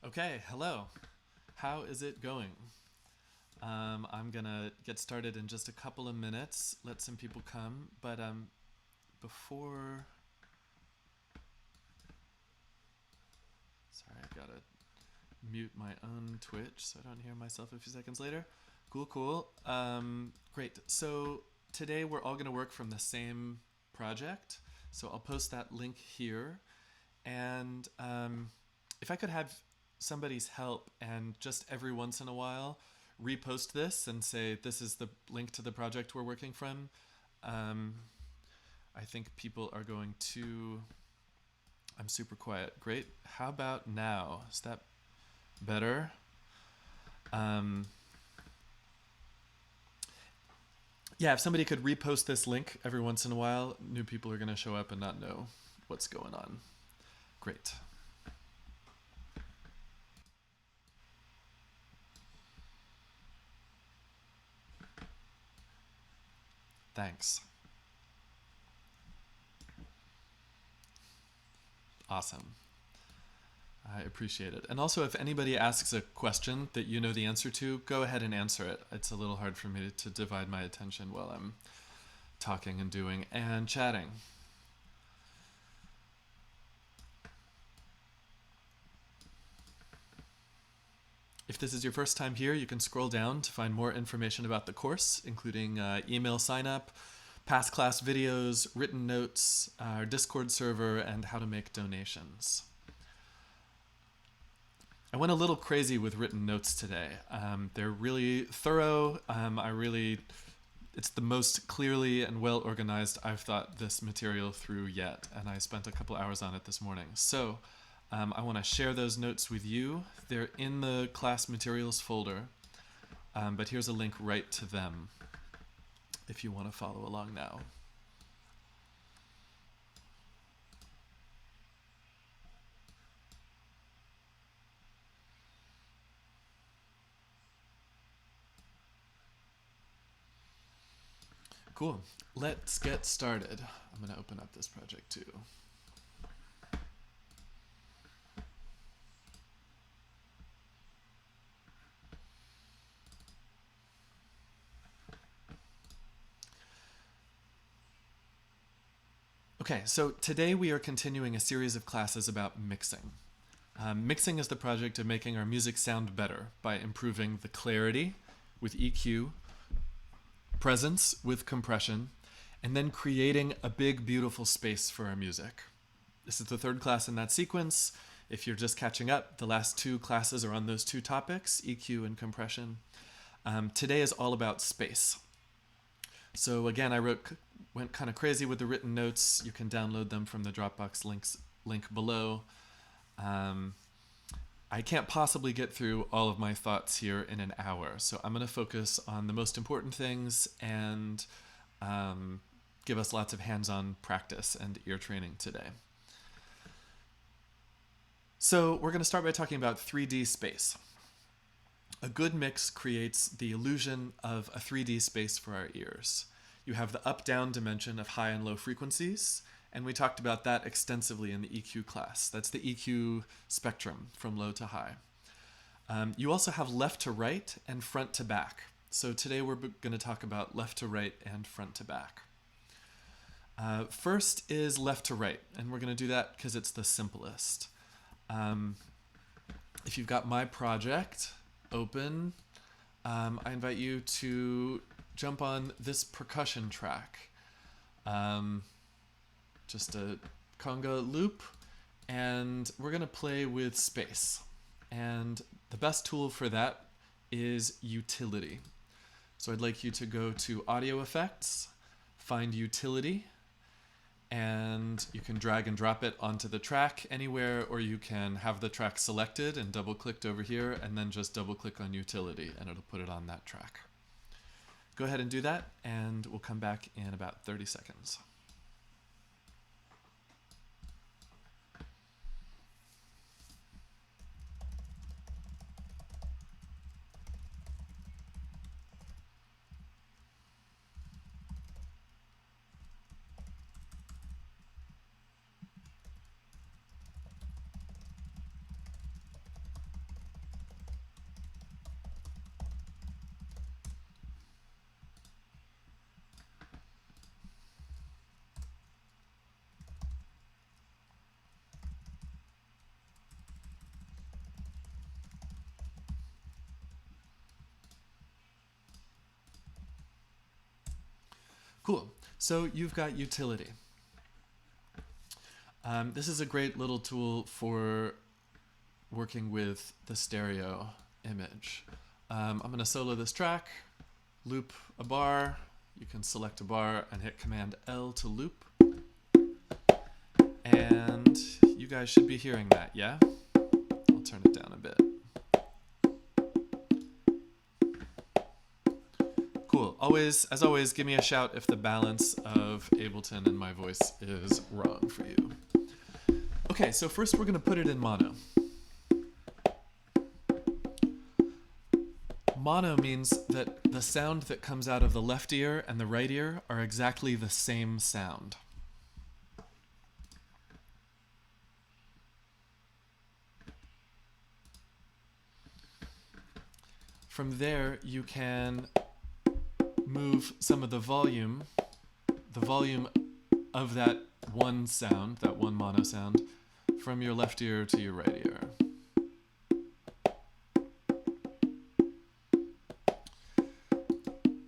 Okay, hello. How is it going? I'm gonna get started in just a couple of minutes, let some people come, but before... Sorry, I gotta mute my own Twitch so I don't hear myself a few seconds later. Cool. Great. So today we're all gonna work from the same project, so I'll post that link here. And if I could have somebody's help and just every once in a while repost this and say this is the link to the project we're working from, I think people are going to... I'm super quiet. Great. How about now? Is that better? Yeah, if somebody could repost this link every once in a while, new people are going to show up and not know what's going on. Great. Thanks. Awesome. I appreciate it. And also, if anybody asks a question that you know the answer to, go ahead and answer it. It's a little hard for me to divide my attention while I'm talking and doing and chatting. If this is your first time here, you can scroll down to find more information about the course, including email sign-up, past class videos, written notes, our Discord server, and how to make donations. I went a little crazy with written notes today. They're really thorough. It's the most clearly and well organized I've thought this material through yet, and I spent a couple hours on it this morning. So I want to share those notes with you. They're in the class materials folder, but here's a link right to them if you want to follow along now. Cool. Let's get started. I'm going to open up this project too. Okay, so today we are continuing a series of classes about mixing. Mixing is the project of making our music sound better by improving the clarity with EQ, presence with compression, and then creating a big, beautiful space for our music. This is the third class in that sequence. If you're just catching up, the last two classes are on those two topics, EQ and compression. Today is all about space. So again, I went kind of crazy with the written notes. You can download them from the Dropbox link below. I can't possibly get through all of my thoughts here in an hour, so I'm going to focus on the most important things and give us lots of hands-on practice and ear training today. So we're going to start by talking about 3D space. A good mix creates the illusion of a 3D space for our ears. You have the up-down dimension of high and low frequencies, and we talked about that extensively in the EQ class. That's the EQ spectrum from low to high. You also have left to right and front to back. So today we're going to talk about left to right and front to back. First is left to right, and we're going to do that because it's the simplest. If you've got my project open, I invite you to jump on this percussion track. Just a conga loop, and we're going to play with space. And the best tool for that is utility. So I'd like you to go to audio effects, find utility, and you can drag and drop it onto the track anywhere, or you can have the track selected and double-clicked over here, and then just double-click on utility, and it'll put it on that track. Go ahead and do that, and we'll come back in about 30 seconds. Cool. So you've got utility. This is a great little tool for working with the stereo image. I'm going to solo this track, loop a bar. You can select a bar and hit Command L to loop. And you guys should be hearing that, yeah? I'll turn it down a bit. Cool. As always, give me a shout if the balance of Ableton and my voice is wrong for you. Okay, so first we're going to put it in mono. Mono means that the sound that comes out of the left ear and the right ear are exactly the same sound. From there, you can move some of the volume of that one sound, that one mono sound, from your left ear to your right ear.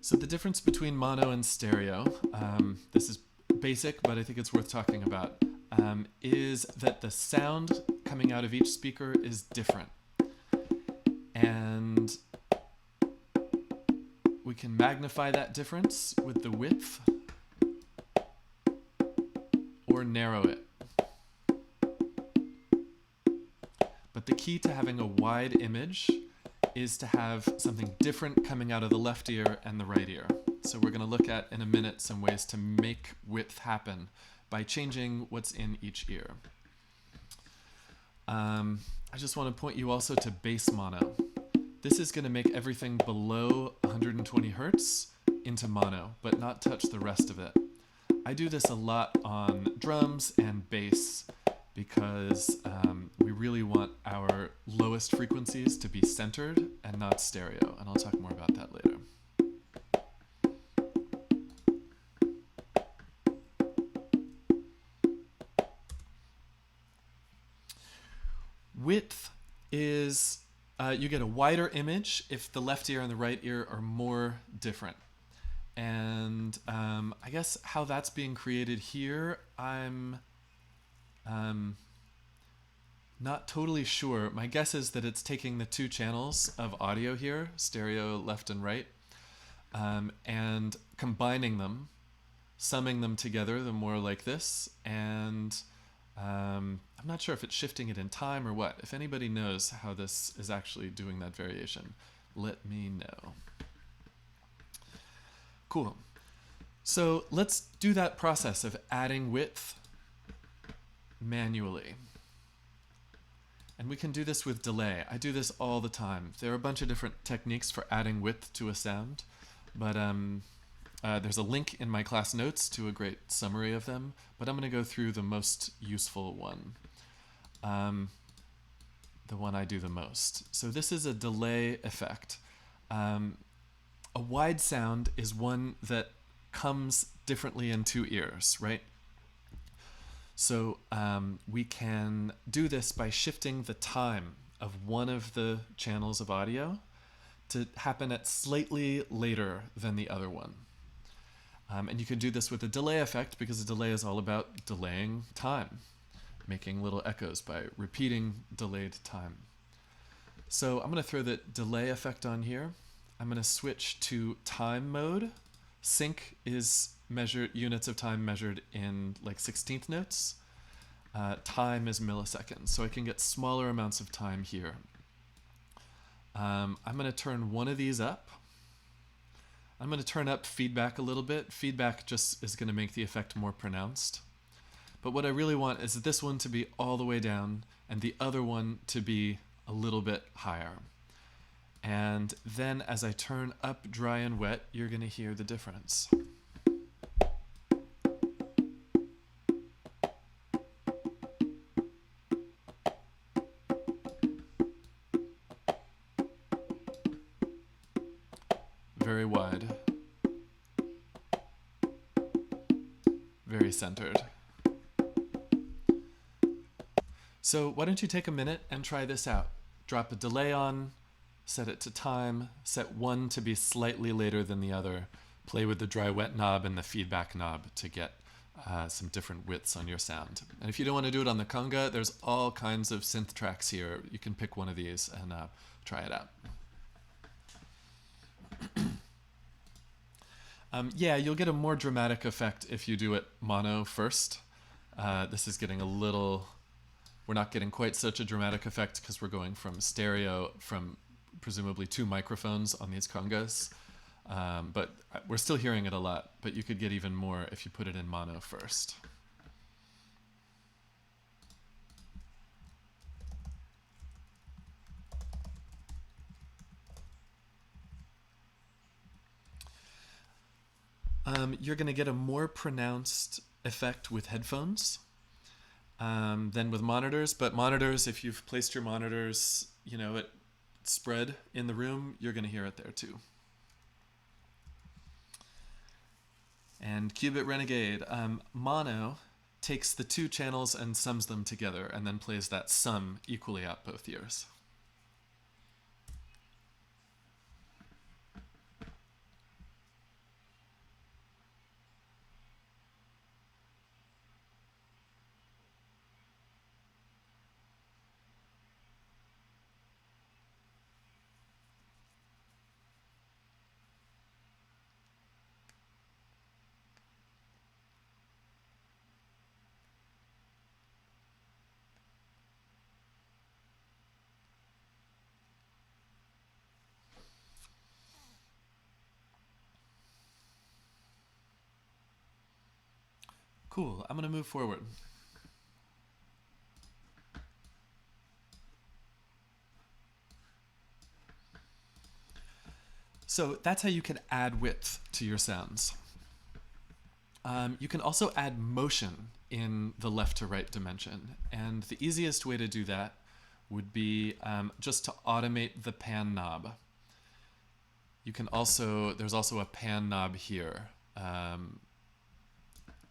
So the difference between mono and stereo, this is basic, but I think it's worth talking about, is that the sound coming out of each speaker is different. And we can magnify that difference with the width or narrow it. But the key to having a wide image is to have something different coming out of the left ear and the right ear. So we're going to look at in a minute some ways to make width happen by changing what's in each ear. I just want to point you also to bass mono. This is going to make everything below 120 hertz into mono, but not touch the rest of it. I do this a lot on drums and bass because we really want our lowest frequencies to be centered and not stereo, and I'll talk more about that later. Width is, you get a wider image if the left ear and the right ear are more different. And I guess how that's being created here, I'm not totally sure. My guess is that it's taking the two channels of audio here, stereo left and right, and combining them, summing them together, the more like this, and I'm not sure if it's shifting it in time or what. If anybody knows how this is actually doing that variation, let me know. Cool. So let's do that process of adding width manually. And we can do this with delay. I do this all the time. There are a bunch of different techniques for adding width to a sound, but there's a link in my class notes to a great summary of them, but I'm going to go through the most useful one, the one I do the most. So this is a delay effect. A wide sound is one that comes differently in two ears, right? So we can do this by shifting the time of one of the channels of audio to happen at slightly later than the other one. And you can do this with a delay effect because a delay is all about delaying time, making little echoes by repeating delayed time. So I'm going to throw the delay effect on here. I'm going to switch to time mode. Sync is units of time measured in like 16th notes. Time is milliseconds, so I can get smaller amounts of time here. I'm going to turn one of these up. I'm going to turn up feedback a little bit. Feedback just is going to make the effect more pronounced. But what I really want is this one to be all the way down and the other one to be a little bit higher. And then as I turn up dry and wet, you're going to hear the difference. Very wide. Very centered. So why don't you take a minute and try this out. Drop a delay on, set it to time, set one to be slightly later than the other, play with the dry wet knob and the feedback knob to get some different widths on your sound. And if you don't want to do it on the conga, there's all kinds of synth tracks here. You can pick one of these and try it out. Yeah, you'll get a more dramatic effect if you do it mono first. This is getting a little... We're not getting quite such a dramatic effect because we're going from stereo from presumably 2 microphones on these congas. But we're still hearing it a lot, but you could get even more if you put it in mono first. You're going to get a more pronounced effect with headphones than with monitors, but monitors, if you've placed your monitors, you know, at spread in the room, you're going to hear it there too. And Qubit Renegade, mono takes the 2 channels and sums them together and then plays that sum equally out both ears. Cool, I'm going to move forward. So that's how you can add width to your sounds. You can also add motion in the left to right dimension. And the easiest way to do that would be just to automate the pan knob. You can also, there's also a pan knob here.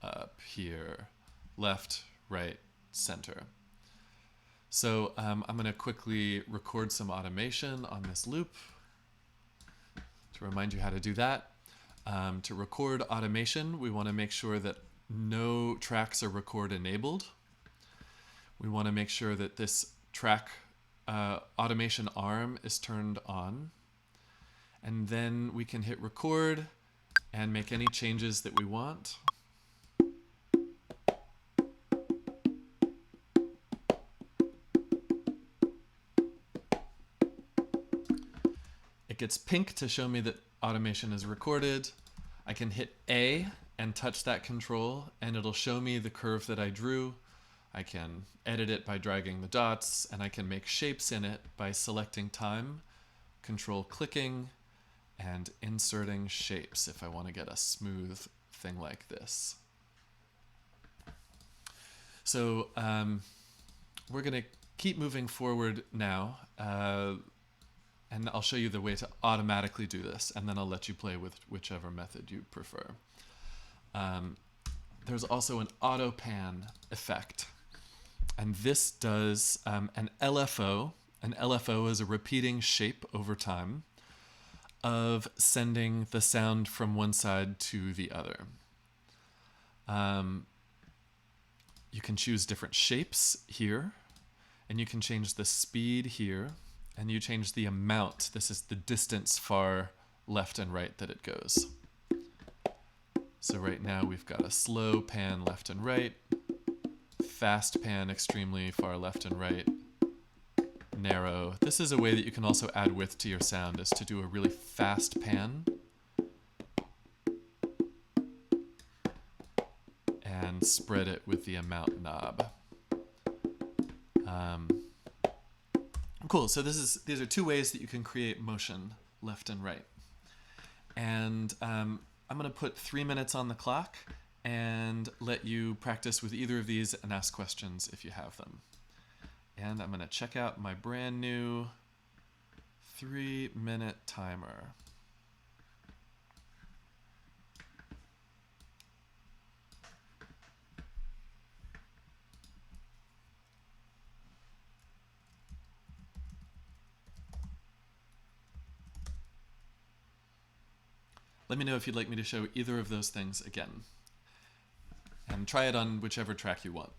Up here, left, right, center. So I'm going to quickly record some automation on this loop to remind you how to do that. To record automation, we want to make sure that no tracks are record enabled. We want to make sure that this track automation arm is turned on. And then we can hit record and make any changes that we want. It gets pink to show me that automation is recorded. I can hit A and touch that control, and it'll show me the curve that I drew. I can edit it by dragging the dots, and I can make shapes in it by selecting time, control clicking, and inserting shapes if I want to get a smooth thing like this. So we're going to keep moving forward now. And I'll show you the way to automatically do this, and then I'll let you play with whichever method you prefer. There's also an auto pan effect, and this does an LFO. An LFO is a repeating shape over time of sending the sound from one side to the other. You can choose different shapes here, and you can change the speed here. And you change the amount. This is the distance far left and right that it goes. So right now we've got a slow pan left and right, fast pan extremely far left and right, narrow. This is a way that you can also add width to your sound, is to do a really fast pan and spread it with the amount knob. Cool, so these are 2 ways that you can create motion, left and right. And I'm going to put 3 minutes on the clock and let you practice with either of these and ask questions if you have them. And I'm going to check out my brand new 3-minute timer. Let me know if you'd like me to show either of those things again. And try it on whichever track you want.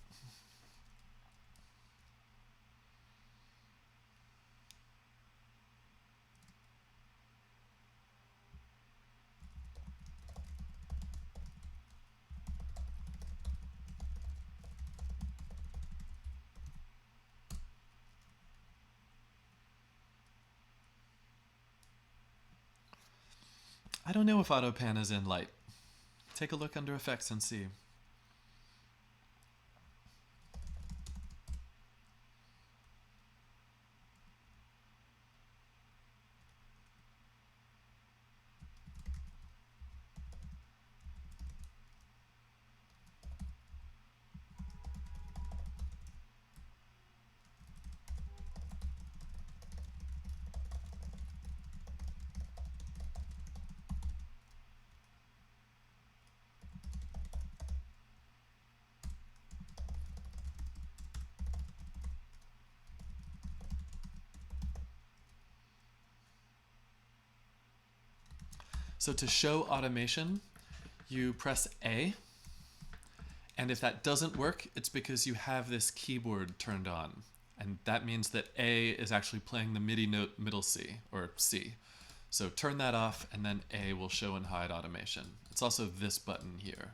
I don't know if AutoPan is in Light. Take a look under Effects and see. So to show automation, you press A, and if that doesn't work, it's because you have this keyboard turned on. And that means that A is actually playing the MIDI note middle C, or C. So turn that off, and then A will show and hide automation. It's also this button here.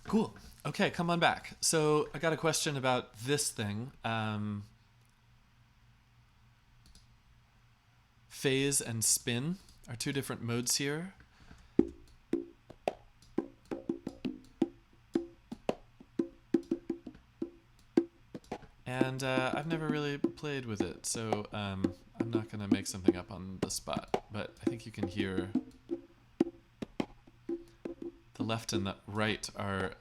Cool. Okay, come on back. So I got a question about this thing. Phase and spin are two different modes here. And I've never really played with it, so I'm not going to make something up on the spot. But I think you can hear the left and the right are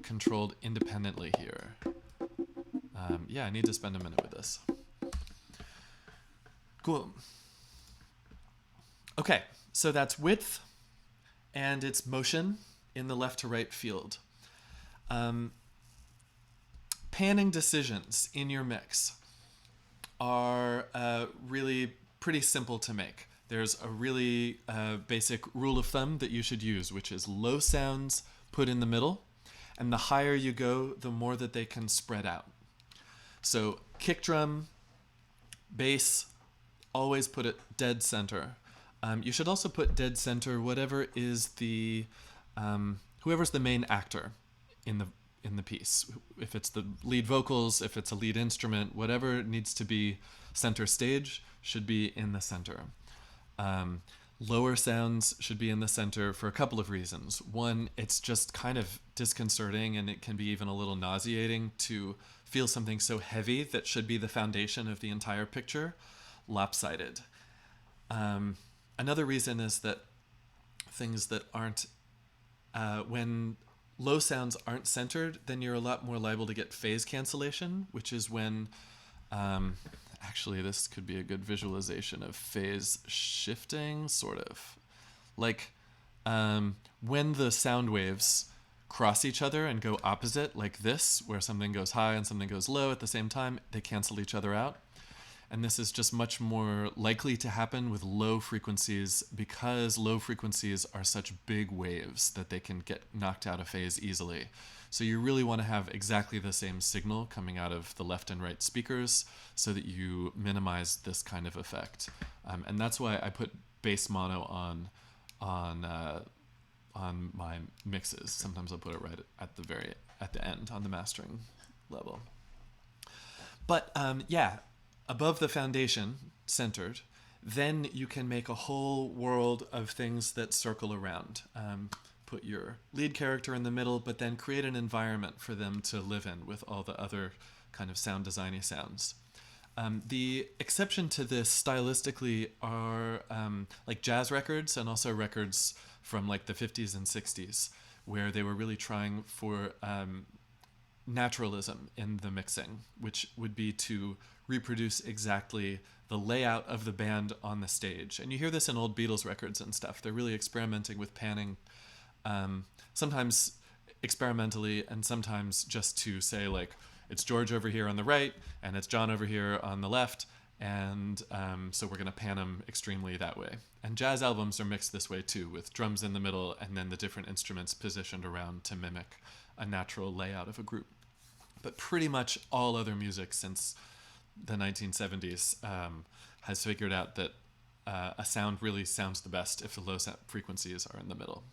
controlled independently here. Yeah, I need to spend a minute with this. Cool. Okay, so that's width and its motion in the left to right field. Panning decisions in your mix are really pretty simple to make. There's a really basic rule of thumb that you should use, which is low sounds put in the middle, and the higher you go, the more that they can spread out. So kick drum, bass, always put it dead center. You should also put dead center whatever is the whoever's the main actor in the piece. If it's the lead vocals, if it's a lead instrument, whatever needs to be center stage should be in the center. Lower sounds should be in the center for a couple of reasons. One, it's just kind of disconcerting and it can be even a little nauseating to feel something so heavy that should be the foundation of the entire picture lopsided. Another reason is that things that aren't, when low sounds aren't centered, then you're a lot more liable to get phase cancellation, which is when, actually this could be a good visualization of phase shifting, sort of. Like When the sound waves cross each other and go opposite, like this, where something goes high and something goes low at the same time, they cancel each other out. And this is just much more likely to happen with low frequencies because low frequencies are such big waves that they can get knocked out of phase easily. So you really want to have exactly the same signal coming out of the left and right speakers so that you minimize this kind of effect. And that's why I put bass mono on my mixes. Sometimes I'll put it right at the end on the mastering level. But yeah, above the foundation, centered, then you can make a whole world of things that circle around. Put your lead character in the middle, but then create an environment for them to live in with all the other kind of sound designy sounds. The exception to this stylistically are like jazz records and also records from like the 50s and 60s, where they were really trying for naturalism in the mixing, which would be to reproduce exactly the layout of the band on the stage. And you hear this in old Beatles records and stuff. They're really experimenting with panning, sometimes experimentally and sometimes just to say like, it's George over here on the right and it's John over here on the left, and so we're going to pan them extremely that way. And jazz albums are mixed this way too, with drums in the middle and then the different instruments positioned around to mimic a natural layout of a group. But pretty much all other music since the 1970s has figured out that a sound really sounds the best if the low frequencies are in the middle.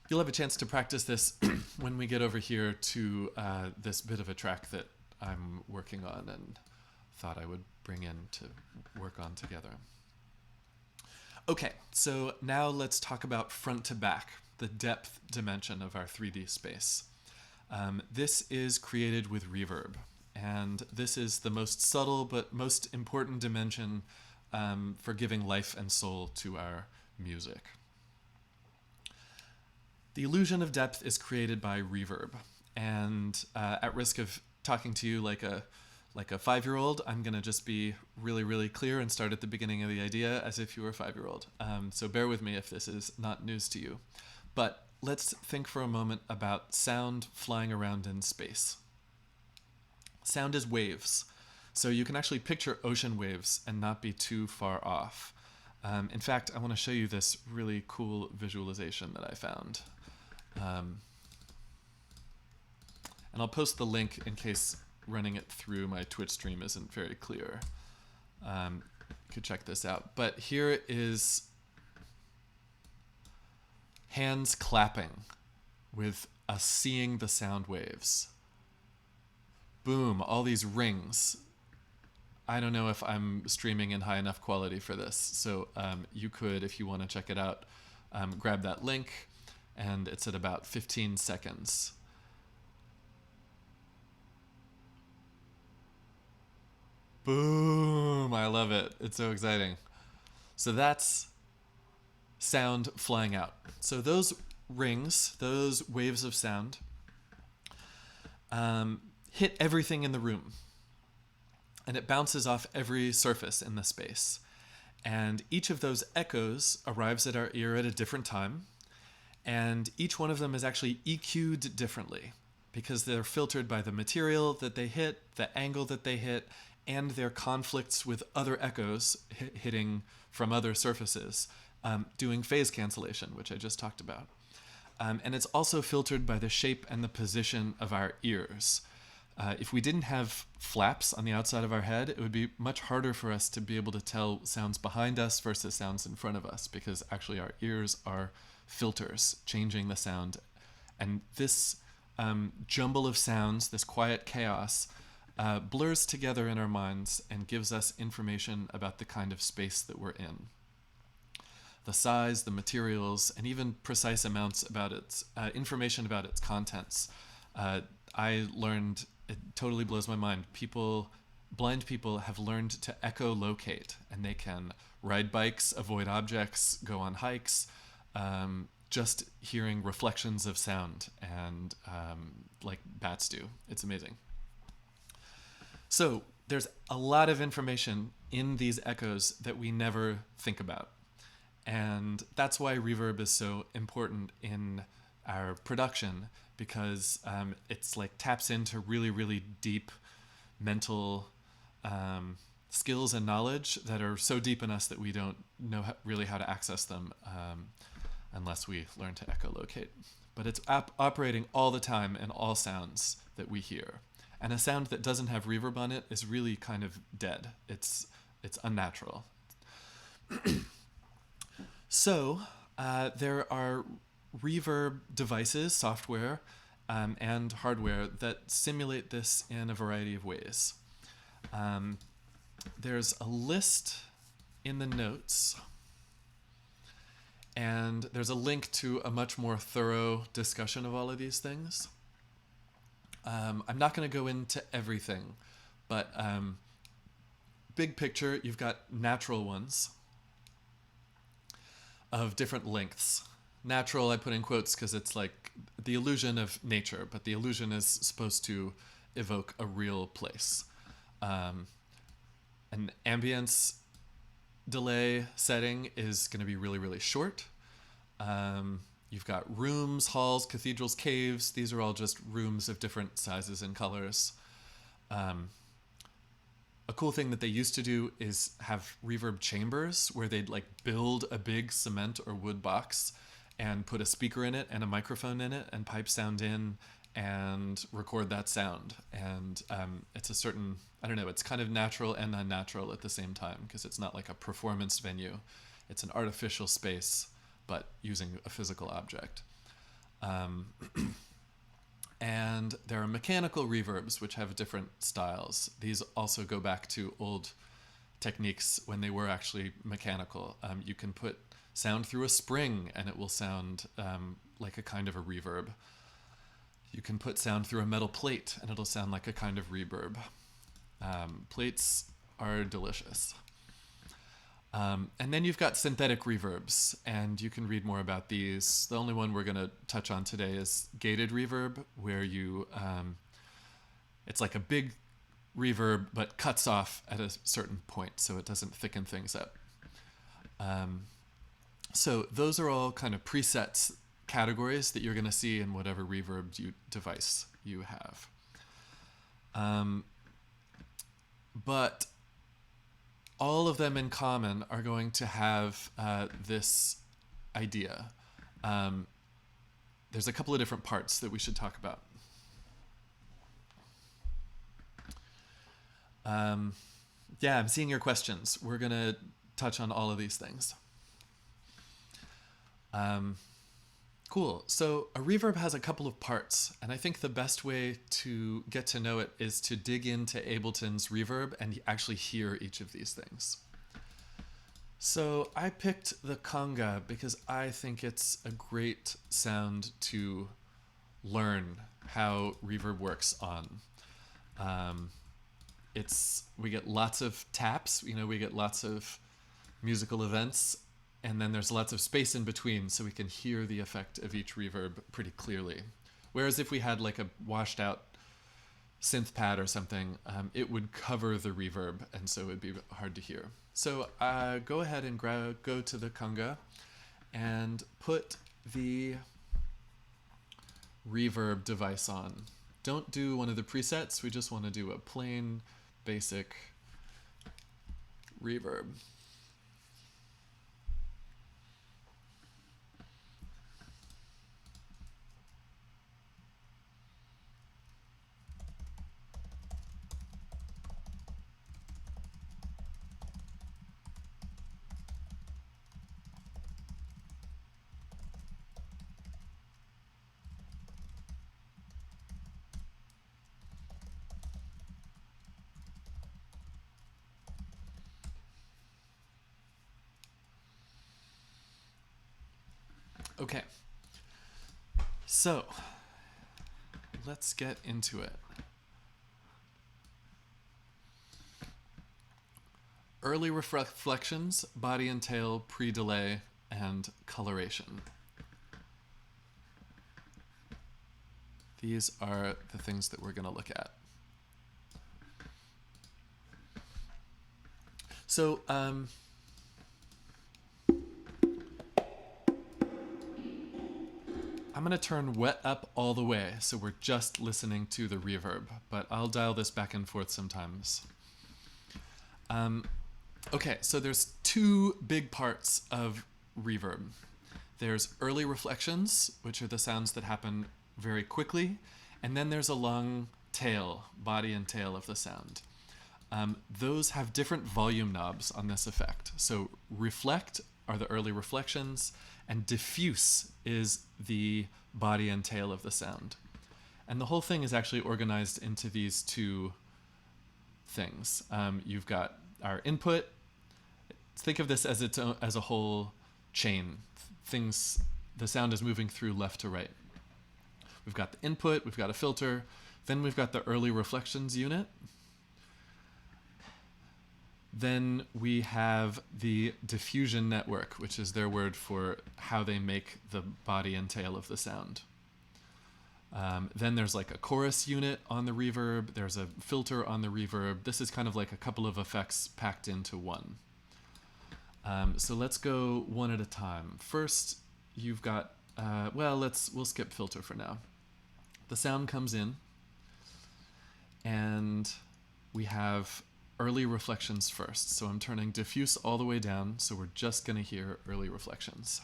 You'll have a chance to practice this when we get over here to this bit of a track that I'm working on and thought I would bring in to work on together. Okay, so now let's talk about front to back, the depth dimension of our 3D space. This is created with reverb, and this is the most subtle but most important dimension for giving life and soul to our music. The illusion of depth is created by reverb, and at risk of talking to you like a 5-year-old, I'm going to just be really, really clear and start at the beginning of the idea as if you were a 5-year-old. So bear with me if this is not news to you. But let's think for a moment about sound flying around in space. Sound is waves, so you can actually picture ocean waves and not be too far off. In fact, I want to show you this really cool visualization that I found. And I'll post the link in case running it through my Twitch stream isn't very clear. You could check this out. But here is hands clapping with us seeing the sound waves. Boom, all these rings. I don't know if I'm streaming in high enough quality for this. So you could, if you want to check it out, grab that link, and it's at about 15 seconds. Boom, I love it. It's so exciting. So that's sound flying out. So those rings, those waves of sound, hit everything in the room. And it bounces off every surface in the space. And each of those echoes arrives at our ear at a different time. And each one of them is actually EQ'd differently because they're filtered by the material that they hit, the angle that they hit, and their conflicts with other echoes hitting from other surfaces, doing phase cancellation, which I just talked about. And it's also filtered by the shape and the position of our ears. If we didn't have flaps on the outside of our head, it would be much harder for us to be able to tell sounds behind us versus sounds in front of us, because actually our ears are filters changing the sound. And this jumble of sounds, this quiet chaos, blurs together in our minds and gives us information about the kind of space that we're in. The size, the materials, and even precise amounts about its information about its contents. I learned, it totally blows my mind, blind people have learned to echolocate, and they can ride bikes, avoid objects, go on hikes, just hearing reflections of sound, and like bats do. It's amazing. So there's a lot of information in these echoes that we never think about. And that's why reverb is so important in our production, because it's like taps into really, really deep mental skills and knowledge that are so deep in us that we don't know really how to access them unless we learn to echolocate. But it's operating all the time in all sounds that we hear. And a sound that doesn't have reverb on it is really kind of dead. It's unnatural. So there are reverb devices, software, and hardware that simulate this in a variety of ways. There's a list in the notes, and there's a link to a much more thorough discussion of all of these things. I'm not going to go into everything, but big picture, you've got natural ones of different lengths. Natural, I put in quotes because it's like the illusion of nature, but the illusion is supposed to evoke a real place. An ambience delay setting is going to be really, really short. You've got rooms, halls, cathedrals, caves. These are all just rooms of different sizes and colors. A cool thing that they used to do is have reverb chambers where they'd like build a big cement or wood box and put a speaker in it and a microphone in it and pipe sound in and record that sound. And it's a certain, I don't know, it's kind of natural and unnatural at the same time because it's not like a performance venue. It's an artificial space, but using a physical object. And there are mechanical reverbs, which have different styles. These also go back to old techniques when they were actually mechanical. You can put sound through a spring and it will sound like a kind of a reverb. You can put sound through a metal plate and it'll sound like a kind of reverb. Plates are delicious. And then you've got synthetic reverbs, and you can read more about these. The only one we're going to touch on today is gated reverb, where you, it's like a big reverb, but cuts off at a certain point, so it doesn't thicken things up. So those are all kind of presets categories that you're going to see in whatever reverb device you have. But all of them in common are going to have this idea. There's a couple of different parts that we should talk about. Yeah, I'm seeing your questions. We're going to touch on all of these things. Cool. So a reverb has a couple of parts, and I think the best way to get to know it is to dig into Ableton's reverb and actually hear each of these things. So I picked the conga because I think it's a great sound to learn how reverb works on. We get lots of taps, we get lots of musical events, and then there's lots of space in between, so we can hear the effect of each reverb pretty clearly. Whereas if we had like a washed out synth pad or something, it would cover the reverb, and so it would be hard to hear. So go ahead and go to the conga and put the reverb device on. Don't do one of the presets, we just want to do a plain, basic reverb. Okay, so let's get into it. Early reflections, body and tail, pre-delay, and coloration. These are the things that we're going to look at. So, I'm going to turn wet up all the way, so we're just listening to the reverb, but I'll dial this back and forth sometimes. Okay, so there's two big parts of reverb. There's early reflections, which are the sounds that happen very quickly, and then there's a long tail, body and tail of the sound. Those have different volume knobs on this effect. So reflect are the early reflections, and diffuse is the body and tail of the sound. And the whole thing is actually organized into these two things. You've got our input. Think of this as its own, as a whole chain. The sound is moving through left to right. We've got the input, we've got a filter, then we've got the early reflections unit. Then we have the diffusion network, which is their word for how they make the body and tail of the sound. Then there's like a chorus unit on the reverb. There's a filter on the reverb. This is kind of like a couple of effects packed into one. So let's go one at a time. First, you've got, we'll skip filter for now. The sound comes in, and we have early reflections first. So I'm turning diffuse all the way down, so we're just going to hear early reflections.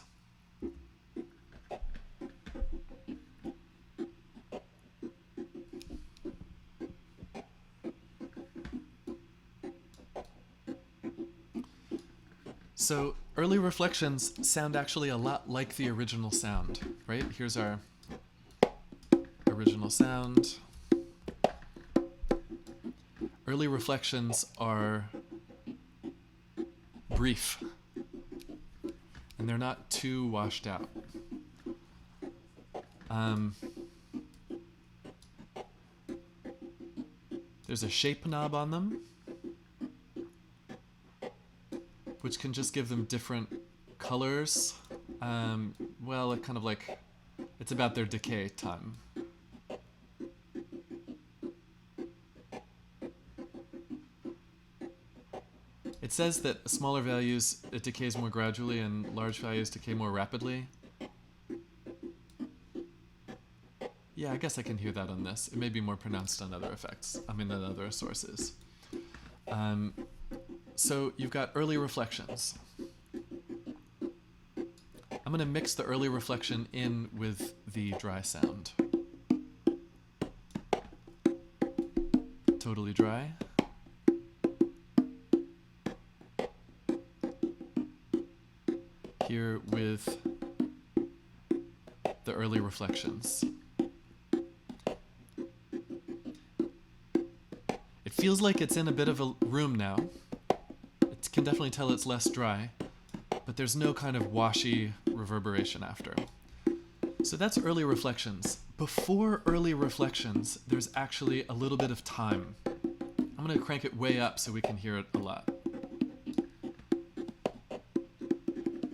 So early reflections sound actually a lot like the original sound, right? Here's our original sound. Early reflections are brief, and they're not too washed out. There's a shape knob on them, which can just give them different colors. Well, it kind of like, it's about their decay time. It says that smaller values, it decays more gradually, and large values decay more rapidly. Yeah, I guess I can hear that on this. It may be more pronounced on other effects, than other sources. So you've got early reflections. I'm going to mix the early reflection in with the dry sound. Totally dry. Here with the early reflections. It feels like it's in a bit of a room now. It can definitely tell it's less dry, but there's no kind of washy reverberation after. So that's early reflections. Before early reflections, there's actually a little bit of time. I'm going to crank it way up so we can hear it a lot.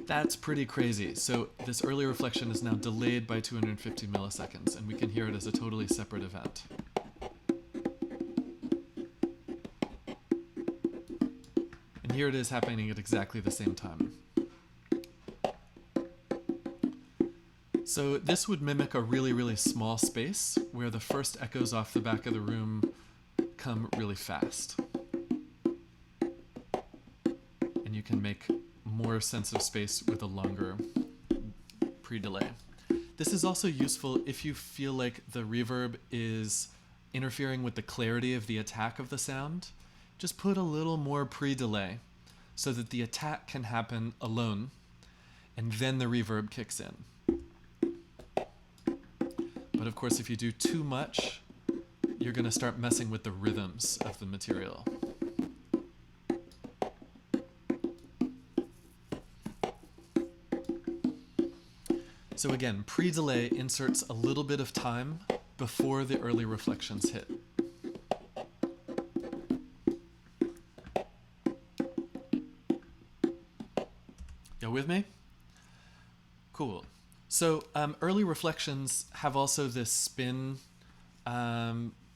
That's pretty crazy. So this early reflection is now delayed by 250 milliseconds, and we can hear it as a totally separate event. And here it is happening at exactly the same time. So this would mimic a really, really small space where the first echoes off the back of the room come really fast. And you can make more sense of space with a longer pre-delay. This is also useful if you feel like the reverb is interfering with the clarity of the attack of the sound. Just put a little more pre-delay so that the attack can happen alone, and then the reverb kicks in. But of course, if you do too much, you're going to start messing with the rhythms of the material. So again, pre-delay inserts a little bit of time before the early reflections hit. You with me? Cool. So early reflections have also this spin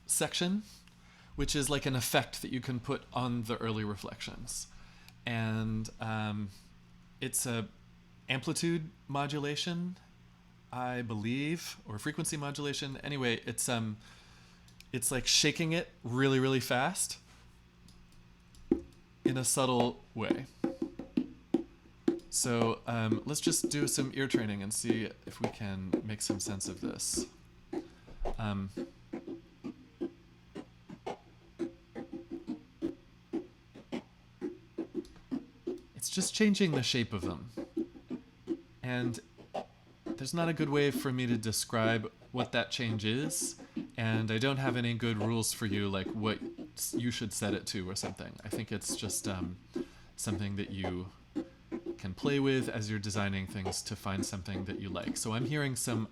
section, which is like an effect that you can put on the early reflections. And it's a amplitude modulation I believe, or frequency modulation. Anyway, it's like shaking it really, really fast in a subtle way. So let's just do some ear training and see if we can make some sense of this. It's just changing the shape of them. And there's not a good way for me to describe what that change is, and I don't have any good rules for you, like what you should set it to or something. I think it's just something that you can play with as you're designing things to find something that you like. So I'm hearing some,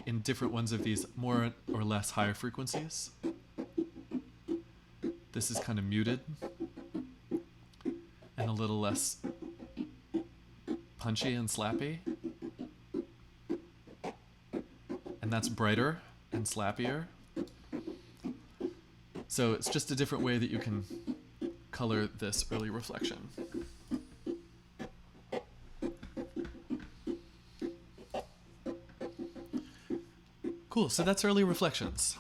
in different ones of these, more or less higher frequencies. This is kind of muted and a little less punchy and slappy. And that's brighter and slappier. So it's just a different way that you can color this early reflection. Cool, so that's early reflections.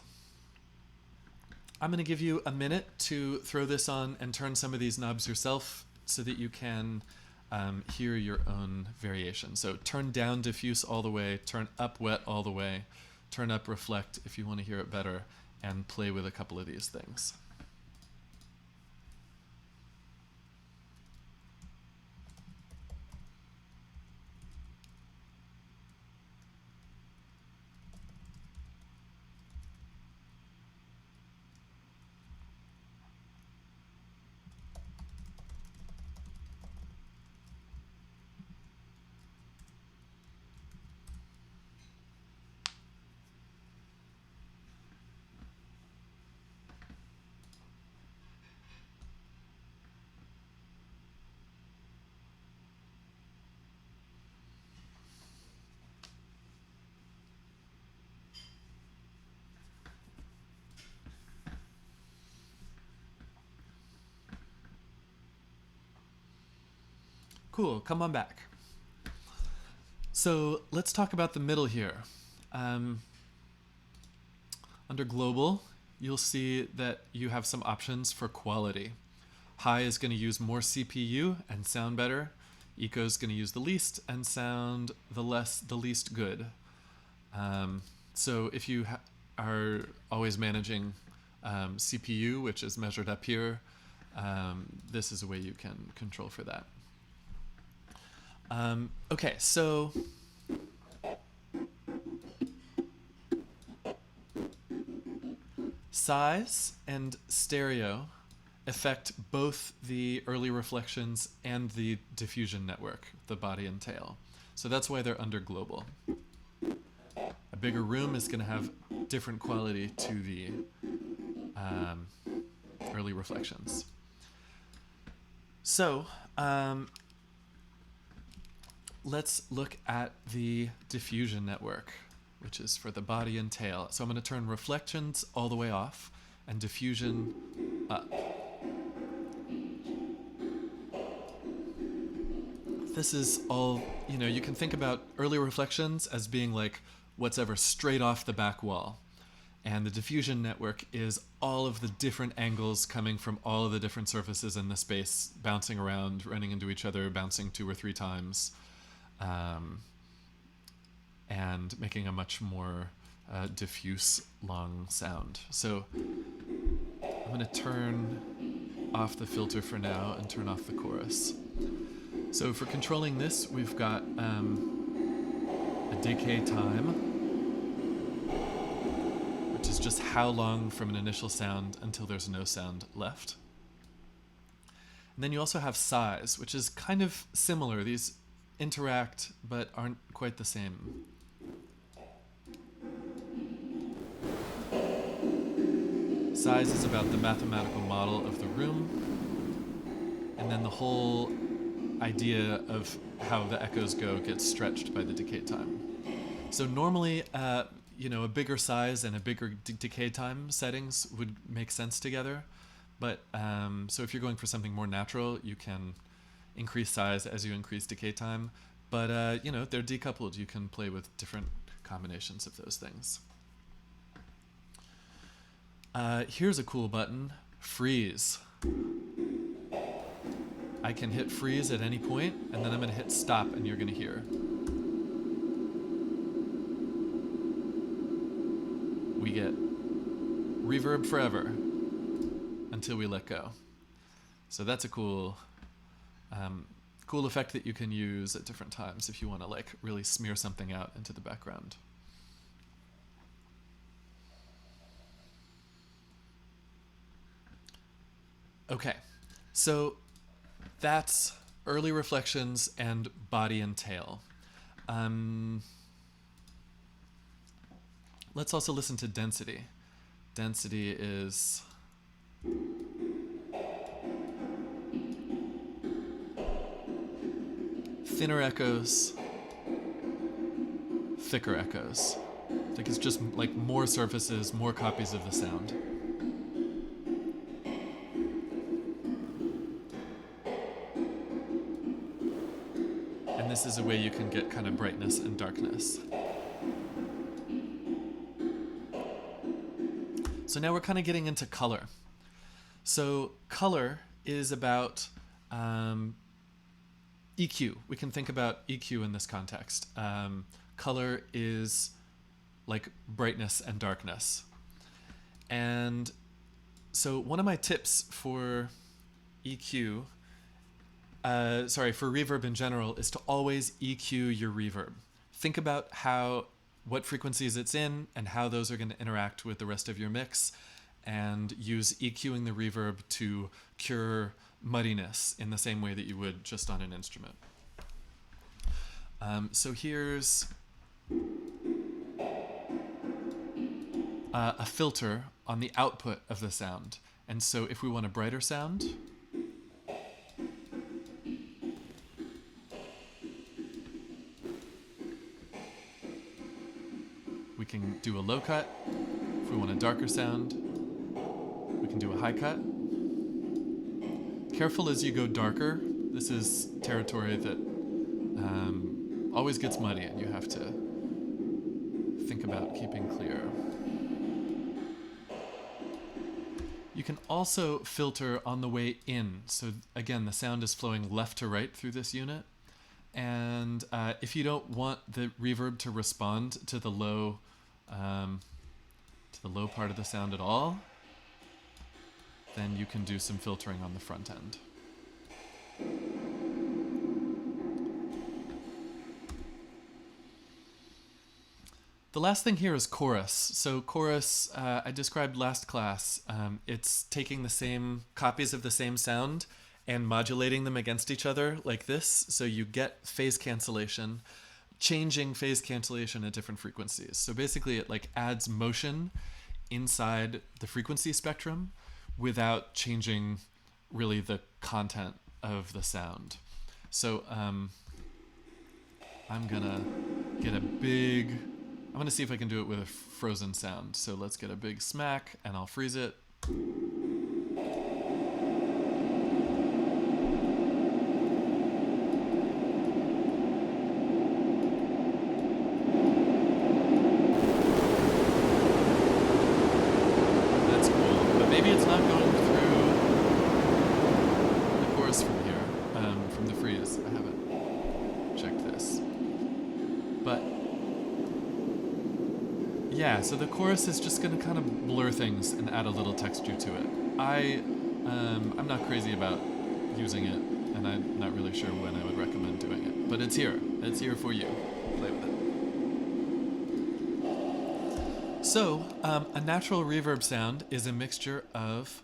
I'm going to give you a minute to throw this on and turn some of these knobs yourself so that you can hear your own variation. So turn down diffuse all the way, turn up wet all the way, turn up reflect if you want to hear it better, and play with a couple of these things. Cool, come on back. So let's talk about the middle here. Under global, you'll see that you have some options for quality. High is going to use more CPU and sound better. Eco is going to use the least and sound the least good. So if you are always managing CPU, which is measured up here, this is a way you can control for that. Okay, so size and stereo affect both the early reflections and the diffusion network, the body and tail. So that's why they're under global. A bigger room is going to have different quality to the early reflections. So let's look at the diffusion network, which is for the body and tail. So I'm going to turn reflections all the way off and diffusion up. This is all, you can think about early reflections as being like what's ever straight off the back wall. And the diffusion network is all of the different angles coming from all of the different surfaces in the space, bouncing around, running into each other, bouncing 2 or 3 times. And making a much more diffuse, long sound. So I'm going to turn off the filter for now and turn off the chorus. So for controlling this, we've got a decay time, which is just how long from an initial sound until there's no sound left. And then you also have size, which is kind of similar. These interact but aren't quite the same. Size is about the mathematical model of the room, and then the whole idea of how the echoes go gets stretched by the decay time. So normally, a bigger size and a bigger decay time settings would make sense together, but so if you're going for something more natural, you can increase size as you increase decay time, but they're decoupled. You can play with different combinations of those things. Here's a cool button, freeze. I can hit freeze at any point, and then I'm going to hit stop, and you're going to hear. We get reverb forever until we let go. So that's a cool effect that you can use at different times if you want to like really smear something out into the background. Okay, so that's early reflections and body and tail. Let's also listen to density. Density is thinner echoes, thicker echoes. I think it's just like more surfaces, more copies of the sound. And this is a way you can get kind of brightness and darkness. So now we're kind of getting into color. So color is about EQ. We can think about EQ in this context. Color is like brightness and darkness. And so one of my tips for EQ, for reverb in general, is to always EQ your reverb. Think about what frequencies it's in and how those are going to interact with the rest of your mix, and use EQing the reverb to cure muddiness in the same way that you would just on an instrument. So here's a filter on the output of the sound. And so if we want a brighter sound, we can do a low cut. If we want a darker sound, we can do a high cut. Careful as you go darker. This is territory that always gets muddy, and you have to think about keeping clear. You can also filter on the way in. So again, the sound is flowing left to right through this unit. And if you don't want the reverb to respond to the low part of the sound at all, then you can do some filtering on the front end. The last thing here is chorus. So chorus, I described last class. It's taking the same copies of the same sound and modulating them against each other like this. So you get phase cancellation, changing phase cancellation at different frequencies. So basically it like adds motion inside the frequency spectrum without changing really the content of the sound. So I'm gonna see if I can do it with a frozen sound. So let's get a big smack and I'll freeze it. That's cool, but maybe it's not going through the chorus from here, from the freeze. I haven't checked this. But yeah, so the chorus is just going to kind of blur things and add a little texture to it. I'm not crazy about using it, and I'm not really sure when I would recommend doing it. But it's here. It's here for you. Play with it. So, a natural reverb sound is a mixture of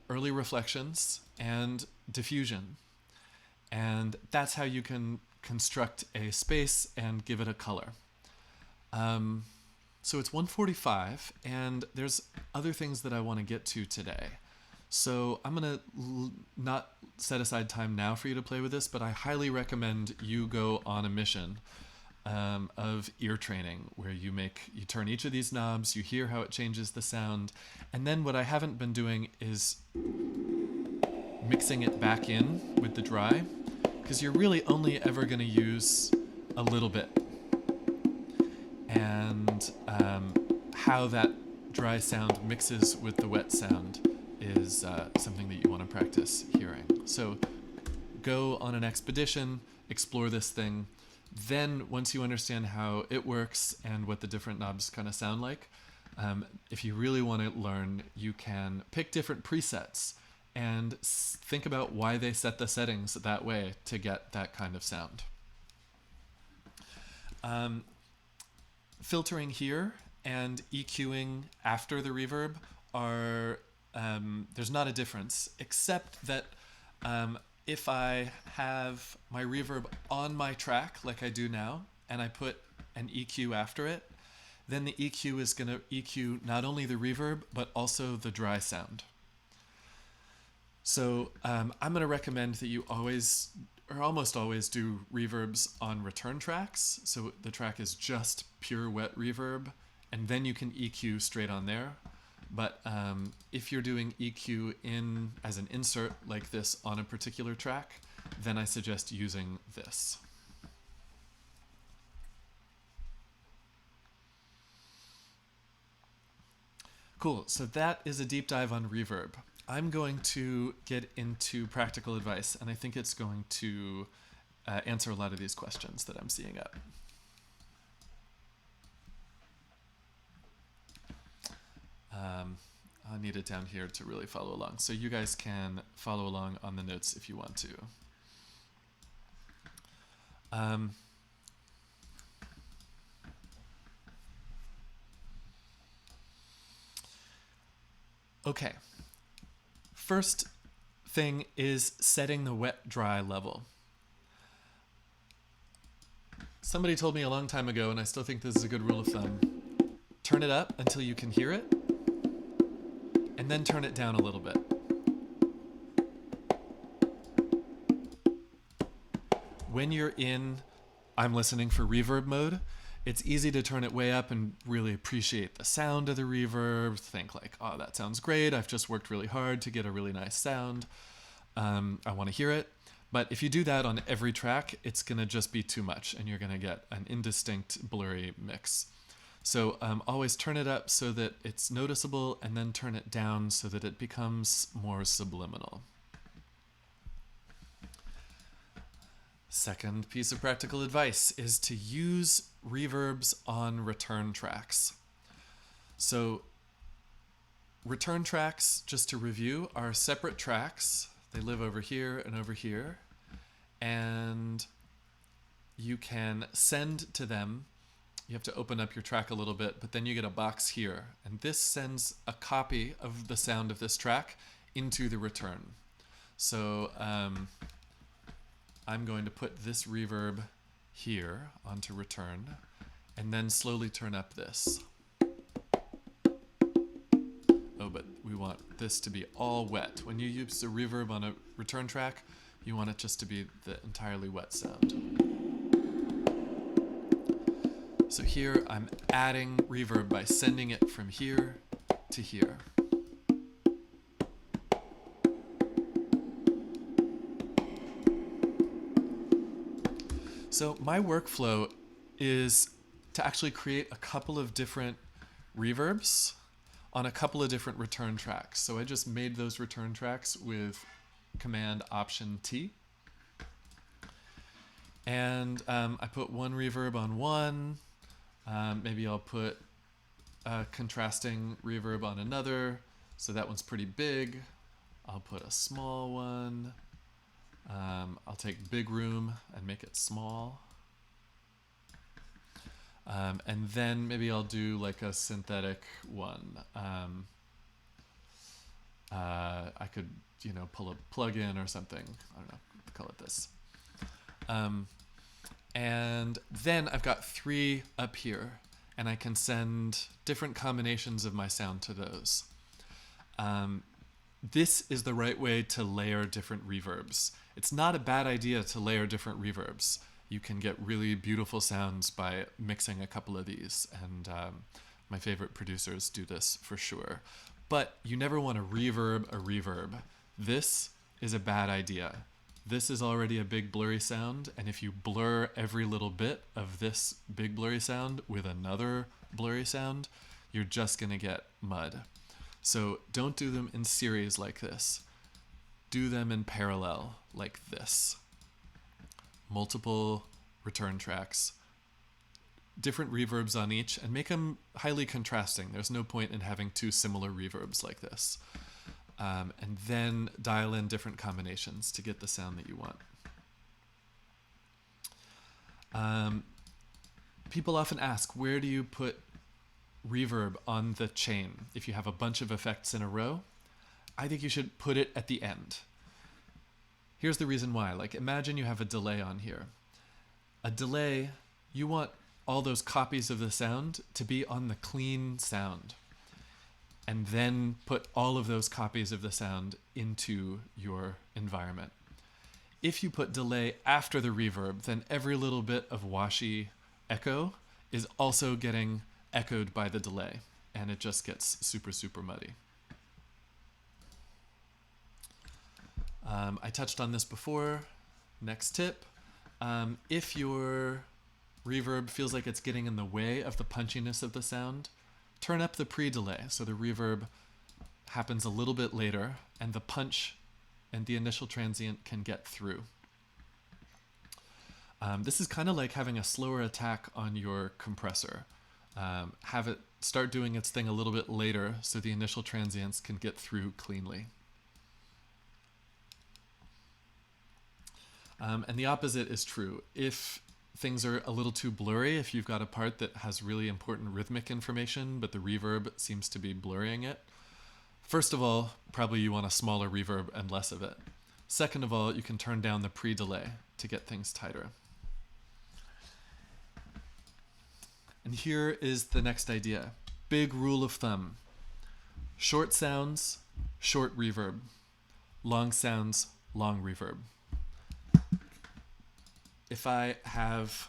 early reflections and diffusion. And that's how you can construct a space and give it a color. So it's 1:45, and there's other things that I want to get to today. So I'm going to not set aside time now for you to play with this, but I highly recommend you go on a mission of ear training, where you turn each of these knobs, you hear how it changes the sound, and then what I haven't been doing is mixing it back in with the dry, because you're really only ever going to use a little bit. and how that dry sound mixes with the wet sound is something that you want to practice hearing. So go on an expedition, explore this thing. Then once you understand how it works and what the different knobs kind of sound like, if you really want to learn, you can pick different presets and think about why they set the settings that way to get that kind of sound. Filtering here and EQing after the reverb are, there's not a difference, except that if I have my reverb on my track like I do now, and I put an EQ after it, then the EQ is going to EQ not only the reverb, but also the dry sound. So I'm going to recommend that you always, or almost always, do reverbs on return tracks. So the track is just pure wet reverb, and then you can EQ straight on there. But if you're doing EQ in as an insert like this on a particular track, then I suggest using this. Cool, so that is a deep dive on reverb. I'm going to get into practical advice, and I think it's going to answer a lot of these questions that I'm seeing up. I'll need it down here to really follow along. So you guys can follow along on the notes if you want to. Okay. First thing is setting the wet-dry level. Somebody told me a long time ago, and I still think this is a good rule of thumb, turn it up until you can hear it, and then turn it down a little bit. When you're in I'm listening for reverb mode, it's easy to turn it way up and really appreciate the sound of the reverb, think like, oh, that sounds great, I've just worked really hard to get a really nice sound, I want to hear it. But if you do that on every track, it's going to just be too much, and you're going to get an indistinct, blurry mix. So always turn it up so that it's noticeable, and then turn it down so that it becomes more subliminal. Second piece of practical advice is to use reverbs on return tracks. So return tracks, just to review, are separate tracks. They live over here and over here. And you can send to them. You have to open up your track a little bit, but then you get a box here. And this sends a copy of the sound of this track into the return. So I'm going to put this reverb here onto return, and then slowly turn up this. Oh, but we want this to be all wet. When you use a reverb on a return track, you want it just to be the entirely wet sound. So here I'm adding reverb by sending it from here to here. So my workflow is to actually create a couple of different reverbs on a couple of different return tracks. So I just made those return tracks with Command Option T. And I put one reverb on one. Maybe I'll put a contrasting reverb on another. So that one's pretty big. I'll put a small one. I'll take big room and make it small. And then maybe I'll do like a synthetic one. I could, pull a plug-in or something. I don't know, call it this. And then I've got 3 up here, and I can send different combinations of my sound to those. This is the right way to layer different reverbs. It's not a bad idea to layer different reverbs. You can get really beautiful sounds by mixing a couple of these, and my favorite producers do this for sure. But you never want to reverb a reverb. This is a bad idea. this is already a big blurry sound, and if you blur every little bit of this big blurry sound with another blurry sound, you're just going to get mud. So don't do them in series like this. Do them in parallel like this. Multiple return tracks, different reverbs on each, and make them highly contrasting. There's no point in having two similar reverbs like this. And then dial in different combinations to get the sound that you want. People often ask, where do you put reverb on the chain? If you have a bunch of effects in a row, I think you should put it at the end. Here's the reason why. Like, imagine you have a delay on here. A delay, you want all those copies of the sound to be on the clean sound, and then put all of those copies of the sound into your environment. If you put delay after the reverb, then every little bit of washy echo is also getting echoed by the delay, and it just gets super, super muddy. I touched on this before. Next tip, if your reverb feels like it's getting in the way of the punchiness of the sound, turn up the pre-delay so the reverb happens a little bit later and the punch and the initial transient can get through. This is kind of like having a slower attack on your compressor. Have it start doing its thing a little bit later so the initial transients can get through cleanly. And the opposite is true. If things are a little too blurry, if you've got a part that has really important rhythmic information, but the reverb seems to be blurring it, first of all, probably you want a smaller reverb and less of it. Second of all, you can turn down the pre-delay to get things tighter. And here is the next idea. Big rule of thumb. Short sounds, short reverb. Long sounds, long reverb. If I have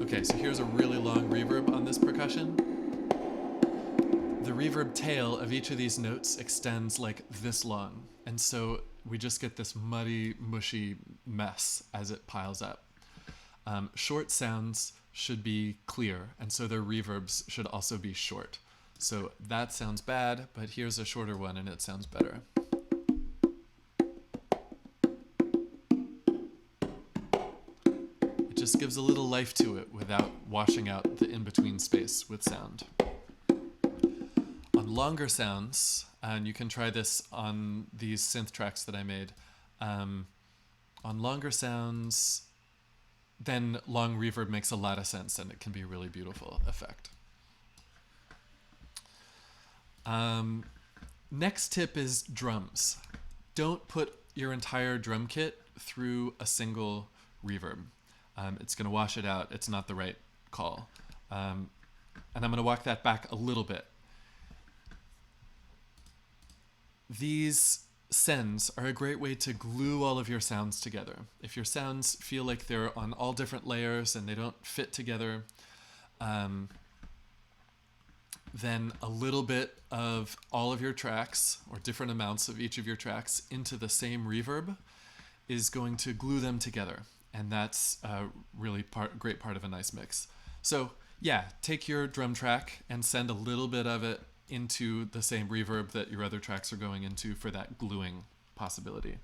okay, so here's a really long reverb on this percussion. The reverb tail of each of these notes extends like this long, and so we just get this muddy, mushy mess as it piles up. Short sounds should be clear, and so their reverbs should also be short. So that sounds bad, but here's a shorter one and it sounds better. It just gives a little life to it without washing out the in-between space with sound. On longer sounds, and you can try this on these synth tracks that I made, on longer sounds, then long reverb makes a lot of sense and it can be a really beautiful effect. Next tip is drums. Don't put your entire drum kit through a single reverb. It's going to wash it out. It's not the right call. And I'm going to walk that back a little bit. These sends are a great way to glue all of your sounds together. If your sounds feel like they're on all different layers and they don't fit together, then a little bit of all of your tracks, or different amounts of each of your tracks, into the same reverb is going to glue them together. And that's a really great part of a nice mix. So yeah, take your drum track and send a little bit of it into the same reverb that your other tracks are going into for that gluing possibility.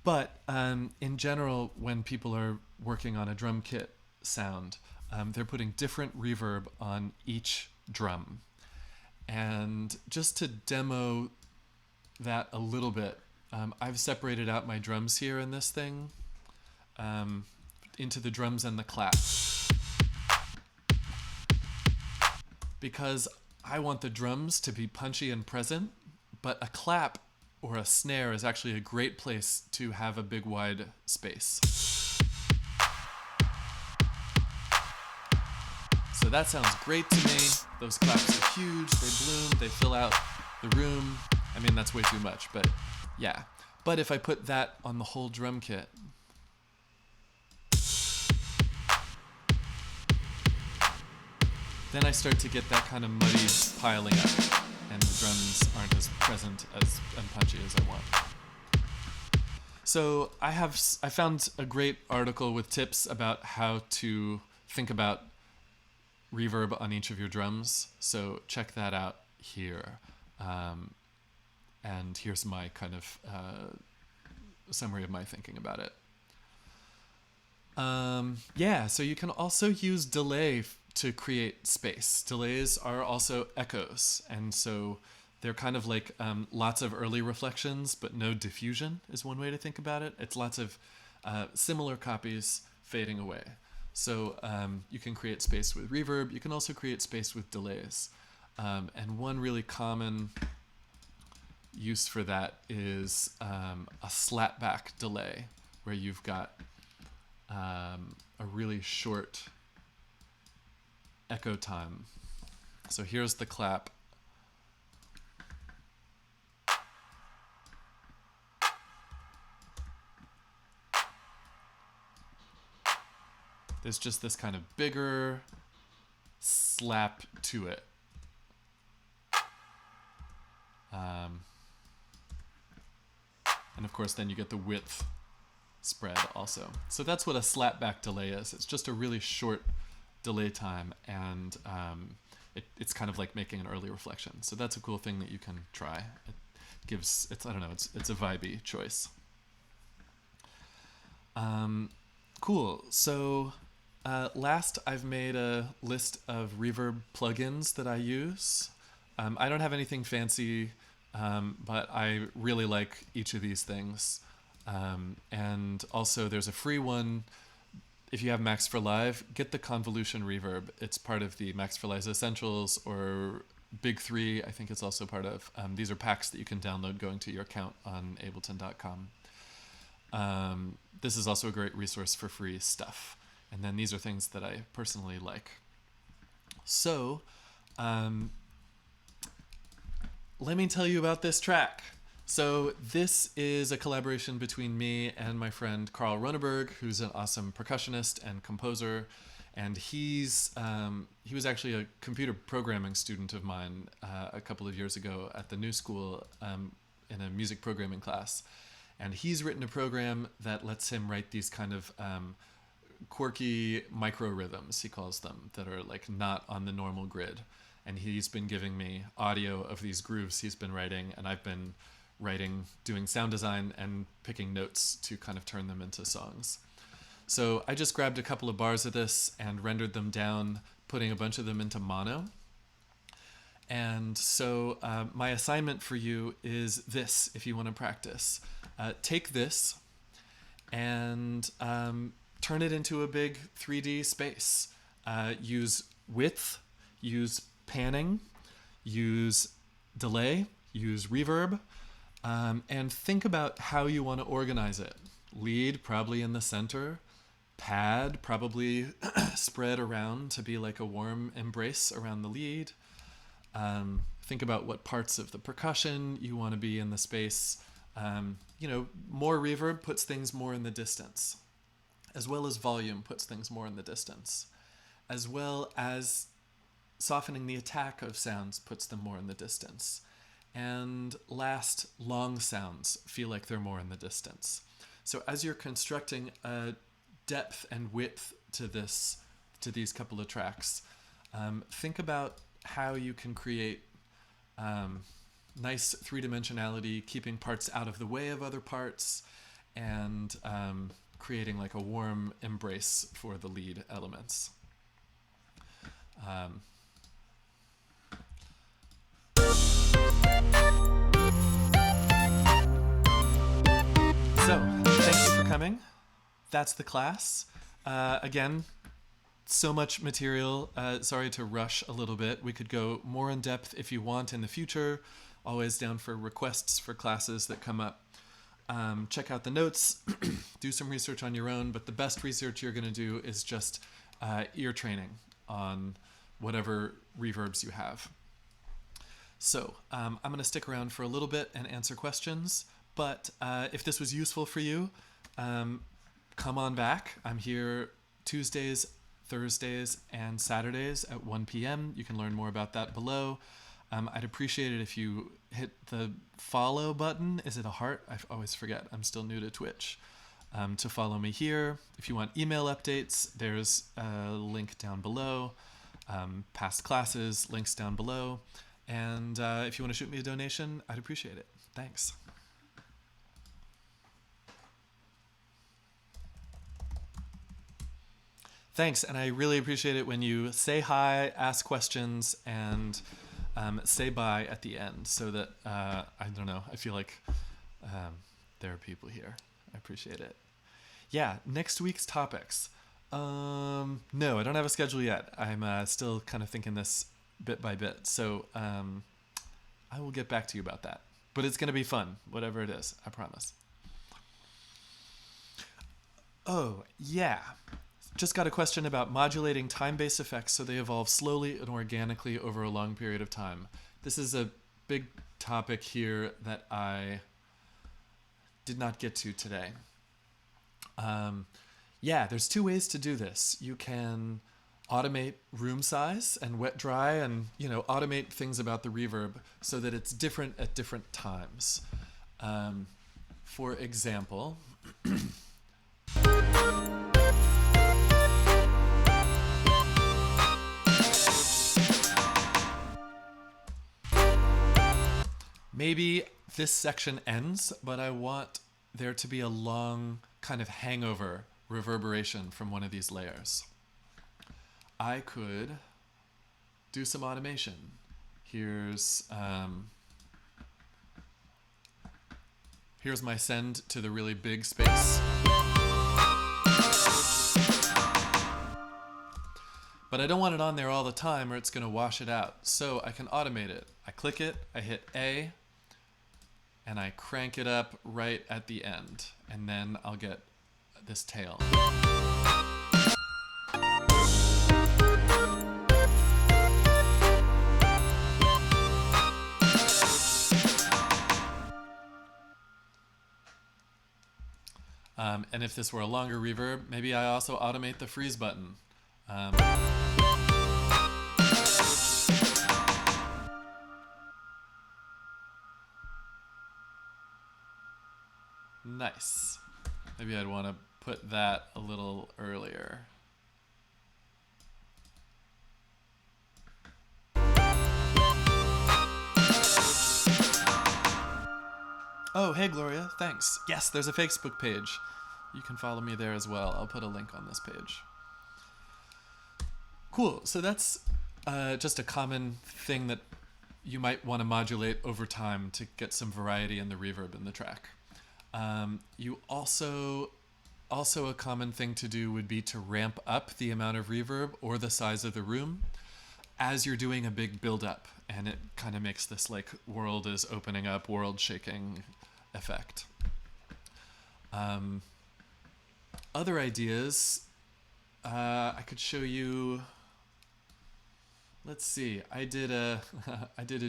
But in general, when people are working on a drum kit sound, they're putting different reverb on each drum. And just to demo that a little bit, I've separated out my drums here in this thing into the drums and the clap, because I want the drums to be punchy and present, but a clap or a snare is actually a great place to have a big wide space. So that sounds great to me. Those claps are huge, they bloom, they fill out the room. I mean, that's way too much, but yeah. But if I put that on the whole drum kit, then I start to get that kind of muddy piling up. and the drums aren't as present as and punchy as I want. So I found a great article with tips about how to think about reverb on each of your drums. So check that out here. And here's my kind of summary of my thinking about it. So you can also use delay to create space. Delays are also echoes, and so they're kind of like lots of early reflections, but no diffusion is one way to think about it. It's lots of similar copies fading away. So you can create space with reverb. You can also create space with delays. And one really common use for that is a slapback delay, where you've got a really short echo time. So here's the clap. There's just this kind of bigger slap to it. And of course, then you get the width spread also. So that's what a slapback delay is. It's just a really short delay time, and it's kind of like making an early reflection. So that's a cool thing that you can try. It's a vibey choice. Cool. So last, I've made a list of reverb plugins that I use. I don't have anything fancy, but I really like each of these things. And also there's a free one. If you have Max for Live, get the Convolution Reverb. It's part of the Max for Live Essentials, or Big 3, I think it's also part of. These are packs that you can download going to your account on ableton.com. This is also a great resource for free stuff. And then these are things that I personally like. So, let me tell you about this track. So this is a collaboration between me and my friend Carl Runneberg, who's an awesome percussionist and composer. And he was actually a computer programming student of mine a couple of years ago at the New School in a music programming class. And he's written a program that lets him write these kind of quirky micro rhythms, he calls them, that are like not on the normal grid. And he's been giving me audio of these grooves he's been writing, and I've been doing sound design and picking notes to kind of turn them into songs. So I just grabbed a couple of bars of this and rendered them down, putting a bunch of them into mono. And so my assignment for you is this, if you want to practice. Take this and turn it into a big 3D space. Use width, use panning, use delay, use reverb, and think about how you want to organize it. Lead probably in the center, pad probably spread around to be like a warm embrace around the lead. Think about what parts of the percussion you want to be in the space. More reverb puts things more in the distance, as well as volume puts things more in the distance, as well as softening the attack of sounds puts them more in the distance. And last, long sounds feel like they're more in the distance. So as you're constructing a depth and width to these couple of tracks, think about how you can create nice three-dimensionality, keeping parts out of the way of other parts, and creating like a warm embrace for the lead elements. So, thank you for coming. That's the class. Again, so much material. Sorry to rush a little bit. We could go more in depth if you want in the future. Always down for requests for classes that come up. Check out the notes. Do some research on your own. But the best research you're going to do is just ear training on whatever reverbs you have. So I'm going to stick around for a little bit and answer questions. But if this was useful for you, come on back. I'm here Tuesdays, Thursdays, and Saturdays at 1 p.m. You can learn more about that below. I'd appreciate it if you hit the follow button. Is it a heart? I always forget. I'm still new to Twitch. To follow me here. If you want email updates, there's a link down below. Past classes, links down below. And if you want to shoot me a donation, I'd appreciate it. Thanks. Thanks, and I really appreciate it when you say hi, ask questions, and say bye at the end, so that, I don't know, I feel like there are people here. I appreciate it. Yeah, next week's topics. No, I don't have a schedule yet. I'm still kind of thinking this bit by bit, so I will get back to you about that. But it's going to be fun, whatever it is, I promise. Oh, yeah. Just got a question about modulating time-based effects so they evolve slowly and organically over a long period of time. This is a big topic here that I did not get to today. Yeah, there's two ways to do this. You can automate room size and wet dry and, automate things about the reverb so that it's different at different times. For example, maybe this section ends, but I want there to be a long kind of hangover reverberation from one of these layers. I could do some automation. Here's my send to the really big space. But I don't want it on there all the time or it's going to wash it out. So I can automate it. I click it, I hit A, and I crank it up right at the end. And then I'll get this tail. And if this were a longer reverb, maybe I also automate the freeze button. Nice. Maybe I'd want to put that a little earlier. Oh, hey Gloria, thanks. Yes, there's a Facebook page. You can follow me there as well. I'll put a link on this page. Cool, so that's just a common thing that you might want to modulate over time to get some variety in the reverb in the track. You also a common thing to do would be to ramp up the amount of reverb or the size of the room as you're doing a big build-up, and it kind of makes this like world is opening up, world shaking effect. Other ideas, I could show you. Let's see. I did a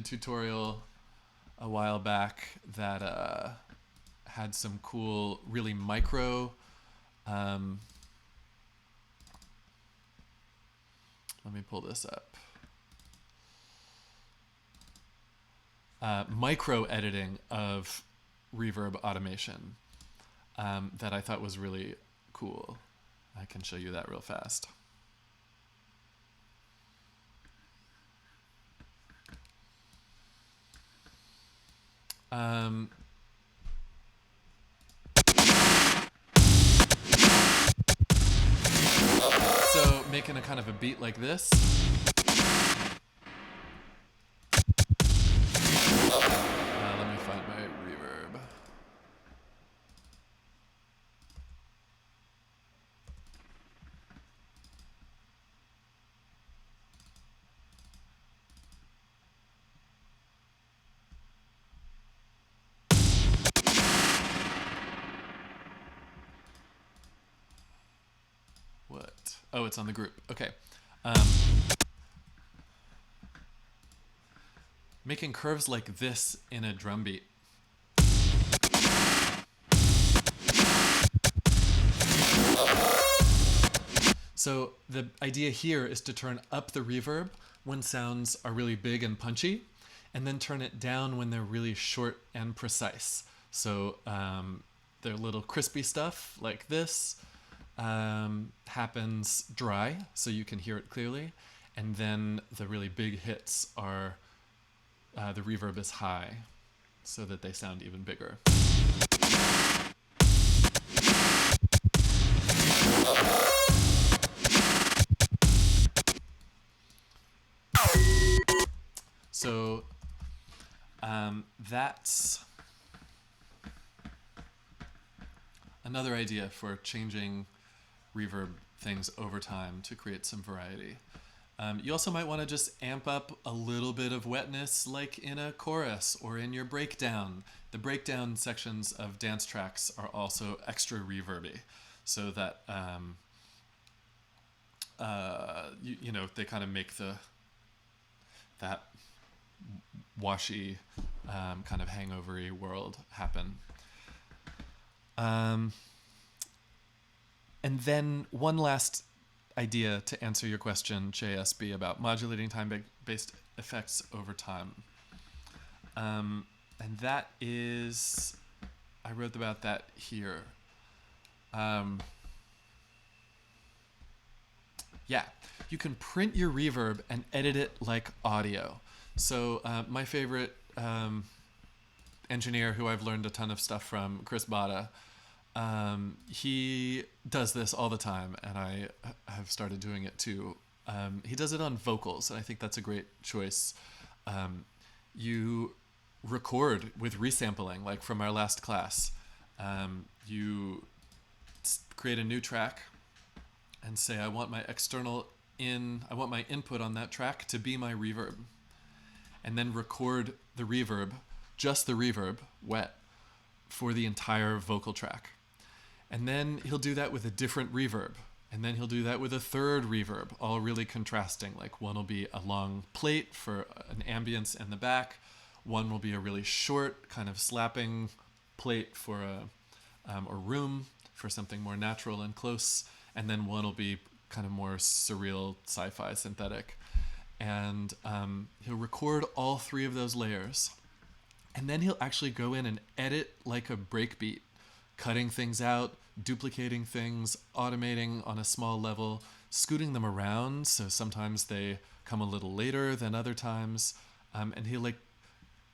tutorial a while back that had some cool, really micro. Let me pull this up. Micro editing of reverb automation that I thought was really cool. I can show you that real fast. So making a kind of a beat like this. Let me find my reverb. What? Oh, it's on the group. Okay. Making curves like this in a drum beat. So the idea here is to turn up the reverb when sounds are really big and punchy, and then turn it down when they're really short and precise. So their little crispy stuff like this happens dry, so you can hear it clearly, and then the really big hits are the reverb is high, so that they sound even bigger. So that's another idea for changing reverb things over time to create some variety. You also might want to just amp up a little bit of wetness, like in a chorus or in your breakdown. The breakdown sections of dance tracks are also extra reverby, so that they kind of make that washy kind of hangover-y world happen. And then one last idea to answer your question, JSB, about modulating time-based effects over time. And that is, I wrote about that here. Yeah, you can print your reverb and edit it like audio. So my favorite engineer who I've learned a ton of stuff from, Chris Botta, he does this all the time, and I have started doing it too. He does it on vocals, and I think that's a great choice. You record with resampling, like from our last class. You create a new track and say, I want my input on that track to be my reverb. And then record the reverb, just the reverb, wet, for the entire vocal track. And then he'll do that with a different reverb. And then he'll do that with a third reverb, all really contrasting. Like one will be a long plate for an ambience in the back. One will be a really short kind of slapping plate for a room for something more natural and close. And then one will be kind of more surreal, sci-fi, synthetic. And he'll record all three of those layers. And then he'll actually go in and edit like a breakbeat, cutting things out, duplicating things, automating on a small level, scooting them around, so sometimes they come a little later than other times. And he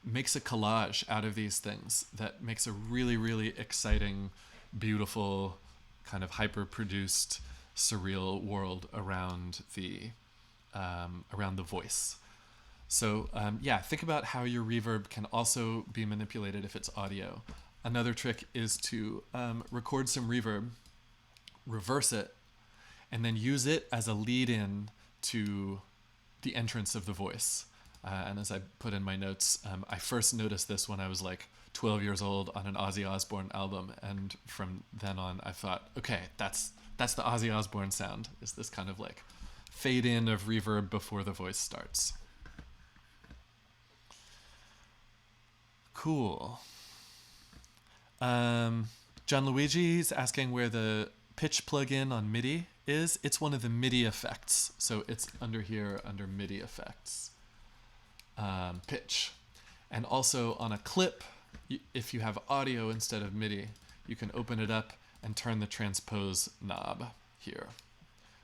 makes a collage out of these things that makes a really, really exciting, beautiful, kind of hyper-produced, surreal world around the voice. So think about how your reverb can also be manipulated if it's audio. Another trick is to record some reverb, reverse it, and then use it as a lead-in to the entrance of the voice. And as I put in my notes, I first noticed this when I was like 12 years old on an Ozzy Osbourne album, and from then on I thought, okay, that's the Ozzy Osbourne sound, is this kind of like fade in of reverb before the voice starts. Cool. John Luigi's asking where the pitch plugin on MIDI is. It's one of the MIDI effects. So it's under here, under MIDI effects. Pitch. And also on a clip, if you have audio instead of MIDI, you can open it up and turn the transpose knob here.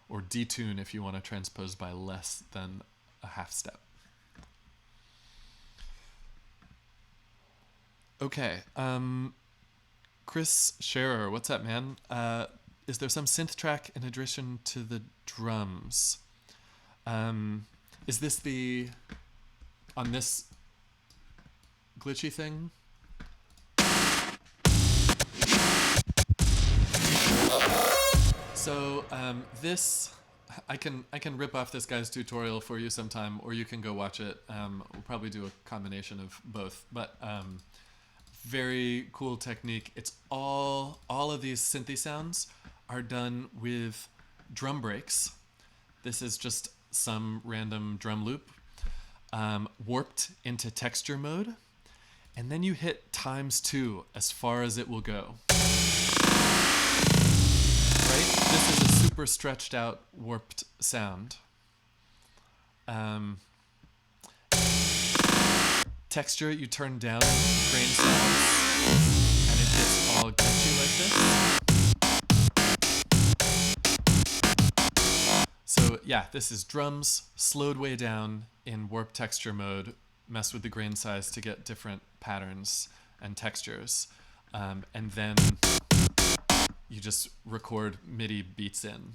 Or detune if you want to transpose by less than a half step. Okay. Chris Scherer, what's up, man? Is there some synth track in addition to the drums? Is this on this glitchy thing? So this, I can rip off this guy's tutorial for you sometime, or you can go watch it. We'll probably do a combination of both, but very cool technique. It's all of these synthy sounds are done with drum breaks. This is just some random drum loop warped into texture mode, and then you hit ×2 as far as it will go. Right? This is a super stretched out, warped sound. Texture, you turn down grain size, and it gets all glitchy like this. So yeah, this is drums slowed way down in warp texture mode. Mess with the grain size to get different patterns and textures, and then you just record MIDI beats in,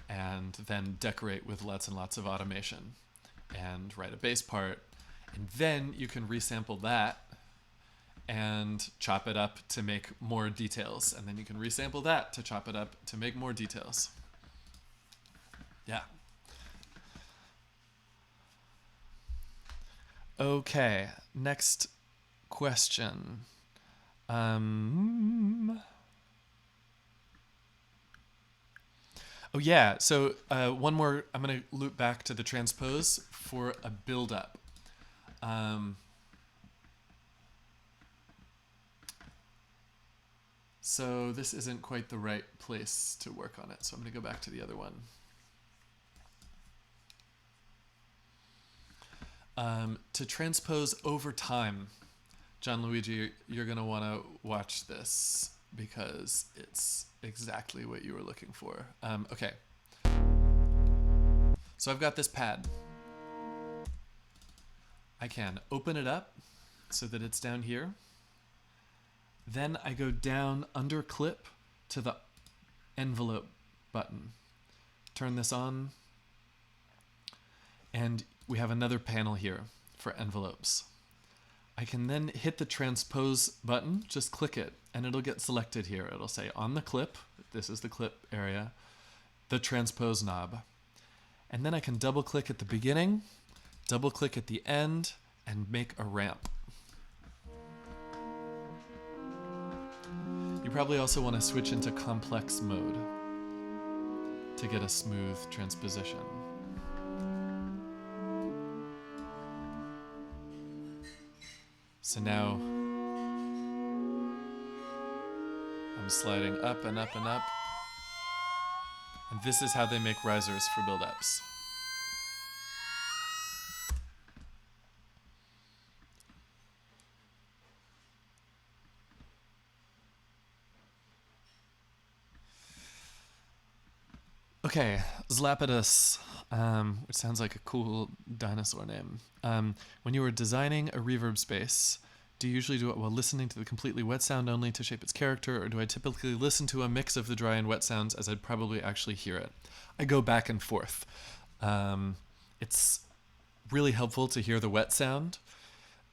and then decorate with lots and lots of automation, and write a bass part, and then you can resample that and chop it up to make more details, and then you can resample that to chop it up to make more details. Yeah. Okay, next question. Oh yeah, so one more, I'm going to loop back to the transpose for a build-up. So this isn't quite the right place to work on it, so I'm going to go back to the other one. To transpose over time, John Luigi, you're going to want to watch this because it's exactly what you were looking for. Okay. So I've got this pad. I can open it up so that it's down here. Then I go down under clip to the envelope button. Turn this on. And we have another panel here for envelopes. I can then hit the transpose button, just click it, and it'll get selected here. It'll say on the clip, this is the clip area, the transpose knob. And then I can double click at the beginning, double click at the end, and make a ramp. You probably also want to switch into complex mode to get a smooth transposition. So now I'm sliding up and up and up. And this is how they make risers for build-ups. Okay, Zlapidus, which sounds like a cool dinosaur name. When you are designing a reverb space, do you usually do it while listening to the completely wet sound only to shape its character, or do I typically listen to a mix of the dry and wet sounds as I'd probably actually hear it? I go back and forth. It's really helpful to hear the wet sound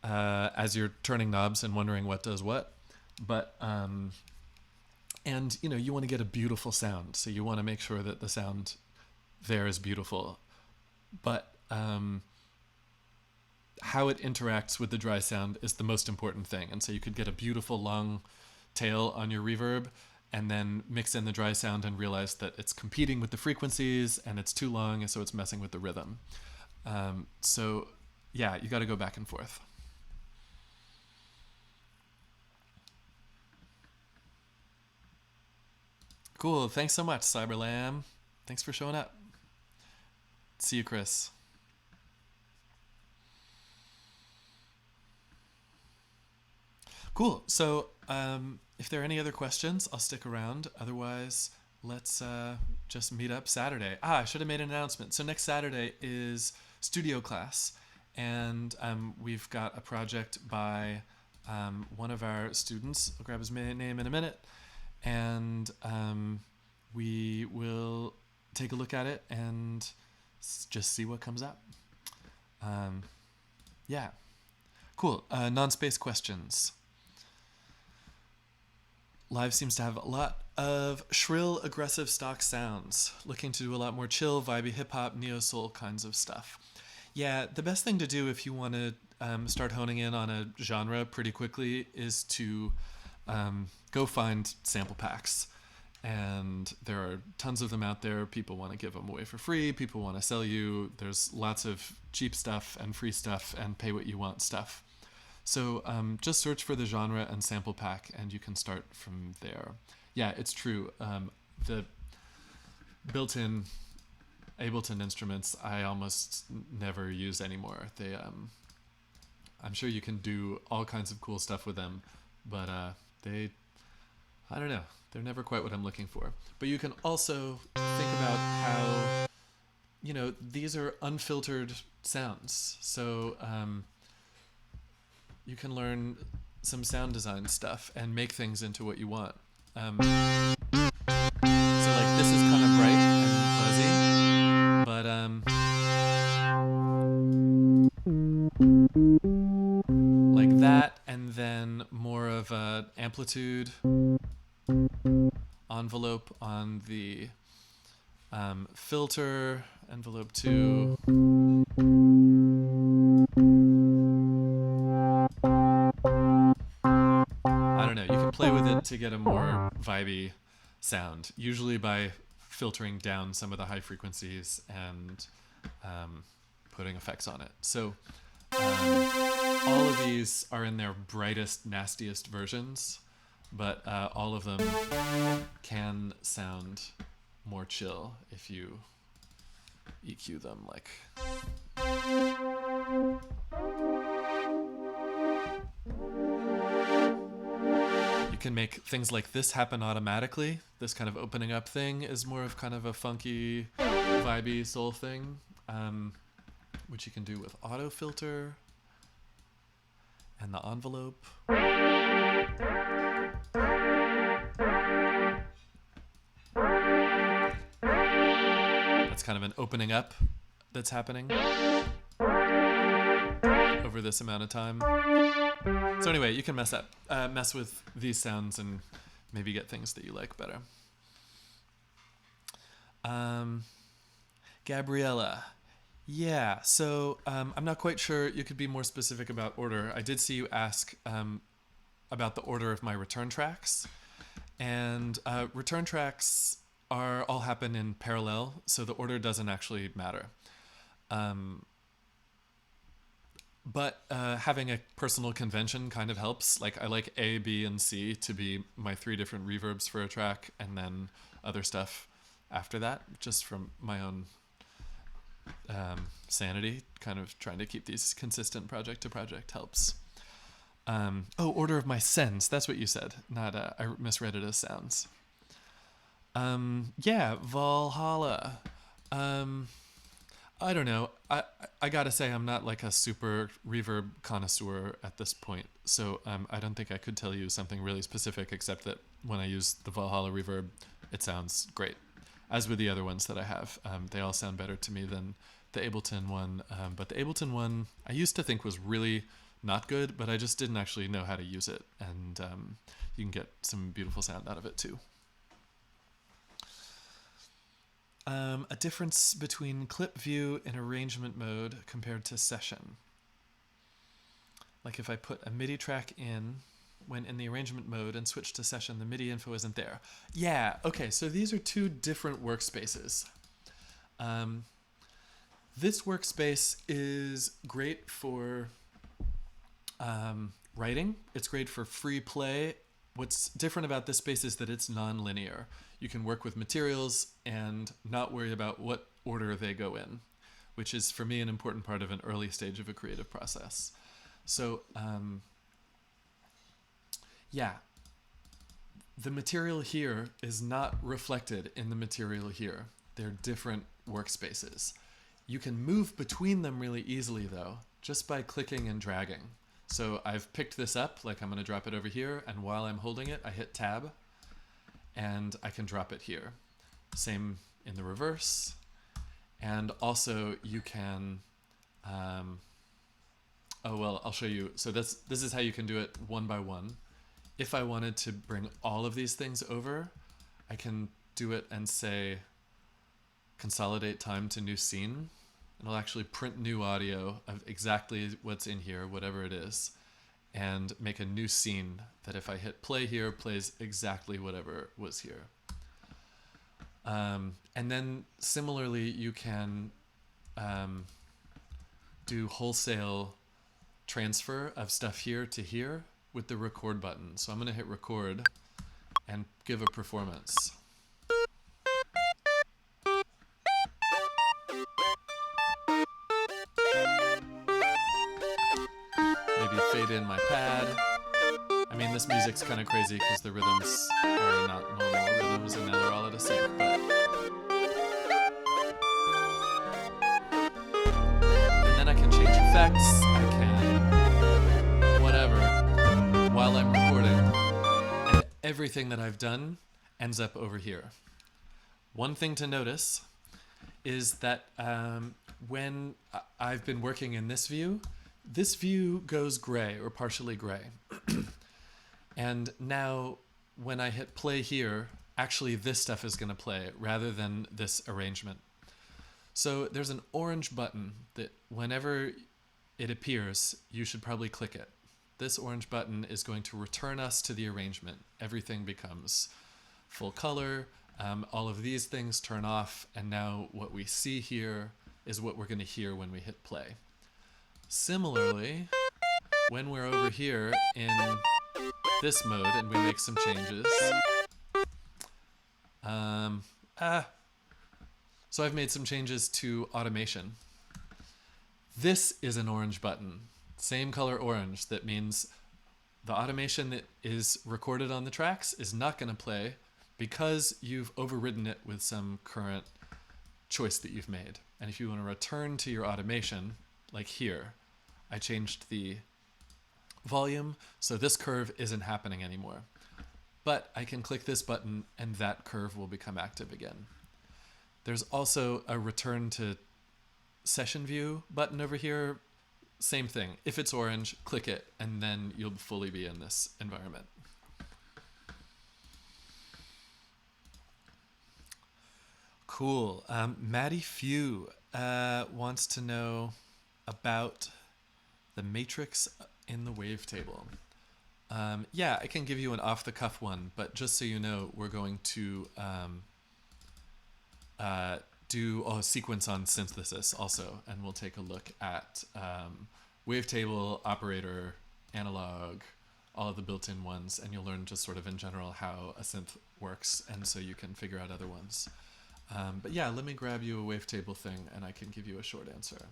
as you're turning knobs and wondering what does what. But and you know, you want to get a beautiful sound, so you want to make sure that the sound there is beautiful. But how it interacts with the dry sound is the most important thing. And so you could get a beautiful long tail on your reverb and then mix in the dry sound and realize that it's competing with the frequencies and it's too long, and so it's messing with the rhythm. So yeah, you got to go back and forth. Cool. Thanks so much, Cyberlam. Thanks for showing up. See you, Chris. Cool. So if there are any other questions, I'll stick around. Otherwise, let's just meet up Saturday. I should have made an announcement. So next Saturday is studio class, and we've got a project by one of our students. I'll grab his name in a minute. And we will take a look at it and just see what comes up. Yeah. Cool. Non-space questions. Live seems to have a lot of shrill, aggressive stock sounds. Looking to do a lot more chill, vibey hip-hop, neo-soul kinds of stuff. Yeah, the best thing to do if you want to start honing in on a genre pretty quickly is to go find sample packs, and there are tons of them out there. People want to give them away for free. People want to sell you. There's lots of cheap stuff and free stuff and pay what you want stuff. So just search for the genre and sample pack, and you can start from there. Yeah, it's true. The built-in Ableton instruments I almost never use anymore. They I'm sure you can do all kinds of cool stuff with them, but I don't know, they're never quite what I'm looking for. But you can also think about how, these are unfiltered sounds. So you can learn some sound design stuff and make things into what you want. So like this is kind of bright and fuzzy, but like that, and then more of a amplitude envelope on the filter, envelope 2. I don't know, you can play with it to get a more vibey sound, usually by filtering down some of the high frequencies and putting effects on it. So all of these are in their brightest, nastiest versions, but all of them can sound more chill if you EQ them like. You can make things like this happen automatically. This kind of opening up thing is more of kind of a funky, vibey soul thing, which you can do with auto filter and the envelope. That's kind of an opening up that's happening over this amount of time. So anyway, you can mess with these sounds and maybe get things that you like better. Gabriella. Yeah, so I'm not quite sure. You could be more specific about order. I did see you ask about the order of my return tracks. And return tracks all happen in parallel, so the order doesn't actually matter. But having a personal convention kind of helps. Like I like A, B, and C to be my 3 different reverbs for a track, and then other stuff after that, just from my own sanity, kind of trying to keep these consistent project to project helps. Order of my sends, that's what you said. Not I misread it as sounds. Yeah, Valhalla. I don't know. I gotta say I'm not like a super reverb connoisseur at this point, so I don't think I could tell you something really specific, except that when I use the Valhalla reverb, it sounds great. As with the other ones that I have, they all sound better to me than the Ableton one. But the Ableton one I used to think was really not good, but I just didn't actually know how to use it, and you can get some beautiful sound out of it too. A difference between clip view and arrangement mode compared to session. Like if I put a MIDI track in when in the arrangement mode and switch to session, the MIDI info isn't there. Yeah, okay, so these are 2 different workspaces. This workspace is great for writing. It's great for free play. What's different about this space is that it's non-linear. You can work with materials and not worry about what order they go in, which is for me an important part of an early stage of a creative process. So yeah, the material here is not reflected in the material here. They're different workspaces. You can move between them really easily though, just by clicking and dragging. So I've picked this up, like I'm going to drop it over here, and while I'm holding it, I hit tab, and I can drop it here. Same in the reverse, and also you can, I'll show you. So this is how you can do it one by one. If I wanted to bring all of these things over, I can do it and say, consolidate time to new scene. And I'll actually print new audio of exactly what's in here, whatever it is, and make a new scene that if I hit play here, plays exactly whatever was here. And then similarly, you can do wholesale transfer of stuff here to here with the record button. So I'm going to hit record and give a performance. fade in my pad. I mean, this music's kind of crazy because the rhythms are not normal rhythms and now they're all out of sync, but... And then I can change effects, I can... whatever, while I'm recording. And everything that I've done ends up over here. One thing to notice is that when I've been working in this view goes gray or partially gray. And now when I hit play here, actually this stuff is going to play rather than this arrangement. So there's an orange button that whenever it appears, you should probably click it. This orange button is going to return us to the arrangement. Everything becomes full color. All of these things turn off, and now what we see here is what we're going to hear when we hit play. Similarly, when we're over here in this mode and we make some changes, so I've made some changes to automation. This is an orange button, same color orange. That means the automation that is recorded on the tracks is not going to play because you've overridden it with some current choice that you've made. And if you want to return to your automation, like here, I changed the volume, so this curve isn't happening anymore. But I can click this button and that curve will become active again. There's also a return to session view button over here. Same thing. If it's orange, click it, and then you'll fully be in this environment. Cool. Maddie Few wants to know about the matrix in the wavetable. Yeah, I can give you an off-the-cuff one, but just so you know, we're going to do a sequence on synthesis also, and we'll take a look at wavetable, operator, analog, all of the built-in ones, and you'll learn just sort of in general how a synth works, and so you can figure out other ones. But yeah, let me grab you a wavetable thing and I can give you a short answer.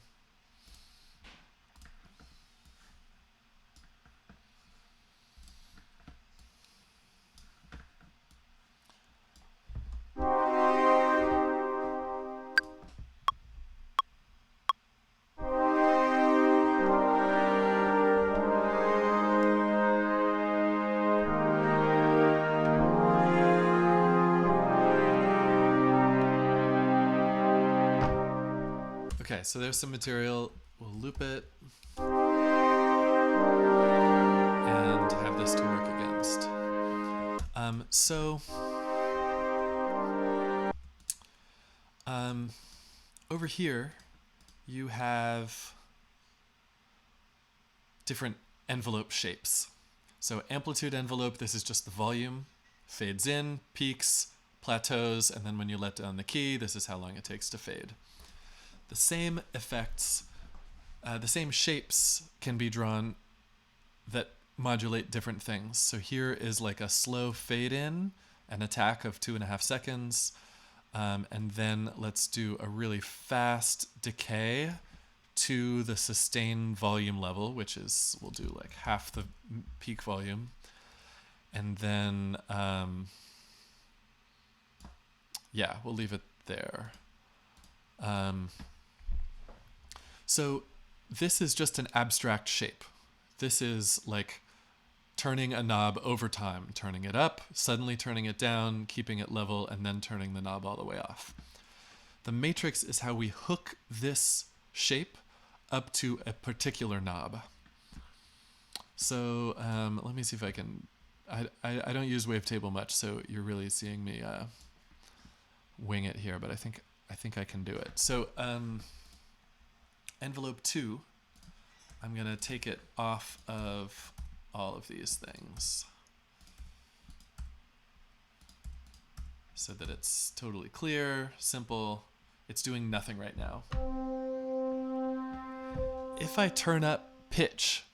Okay, so there's some material. We'll loop it and have this to work against. Over here, you have different envelope shapes. So amplitude envelope, this is just the volume, fades in, peaks, plateaus, and then when you let down the key, this is how long it takes to fade. The same effects, the same shapes can be drawn that modulate different things. So here is like a slow fade in, an attack of 2.5 seconds, and then let's do a really fast decay to the sustained volume level, which is, we'll do like half the peak volume. And then, yeah, we'll leave it there. So this is just an abstract shape. This is like turning a knob over time, turning it up, suddenly turning it down, keeping it level, and then turning the knob all the way off. The matrix is how we hook this shape up to a particular knob. So let me see if I can, I don't use wavetable much, so you're really seeing me wing it here, but I think I can do it. So envelope 2, I'm gonna take it off of all of these things so that it's totally clear, simple. It's doing nothing right now. If I turn up pitch,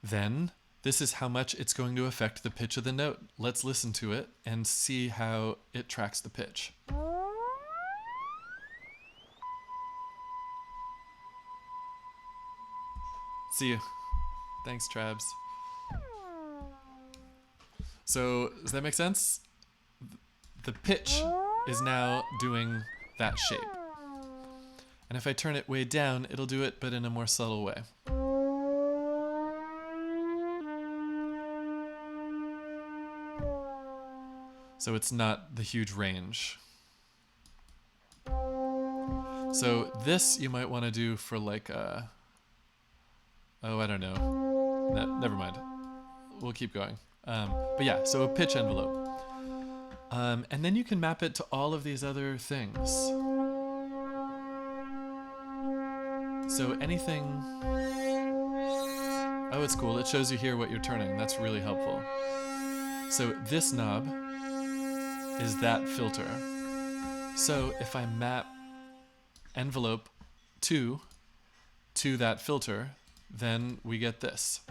then this is how much it's going to affect the pitch of the note. Let's listen to it and see how it tracks the pitch. See you. Thanks, Trabs. So does that make sense? The pitch is now doing that shape. And if I turn it way down, it'll do it, but in a more subtle way. So it's not the huge range. So this you might want to do for like a... Oh, I don't know. Never mind. We'll keep going. But yeah, so a pitch envelope. And then you can map it to all of these other things. So anything... Oh, it's cool. It shows you here what you're turning. That's really helpful. So this knob is that filter. So if I map envelope 2 to that filter, then we get this.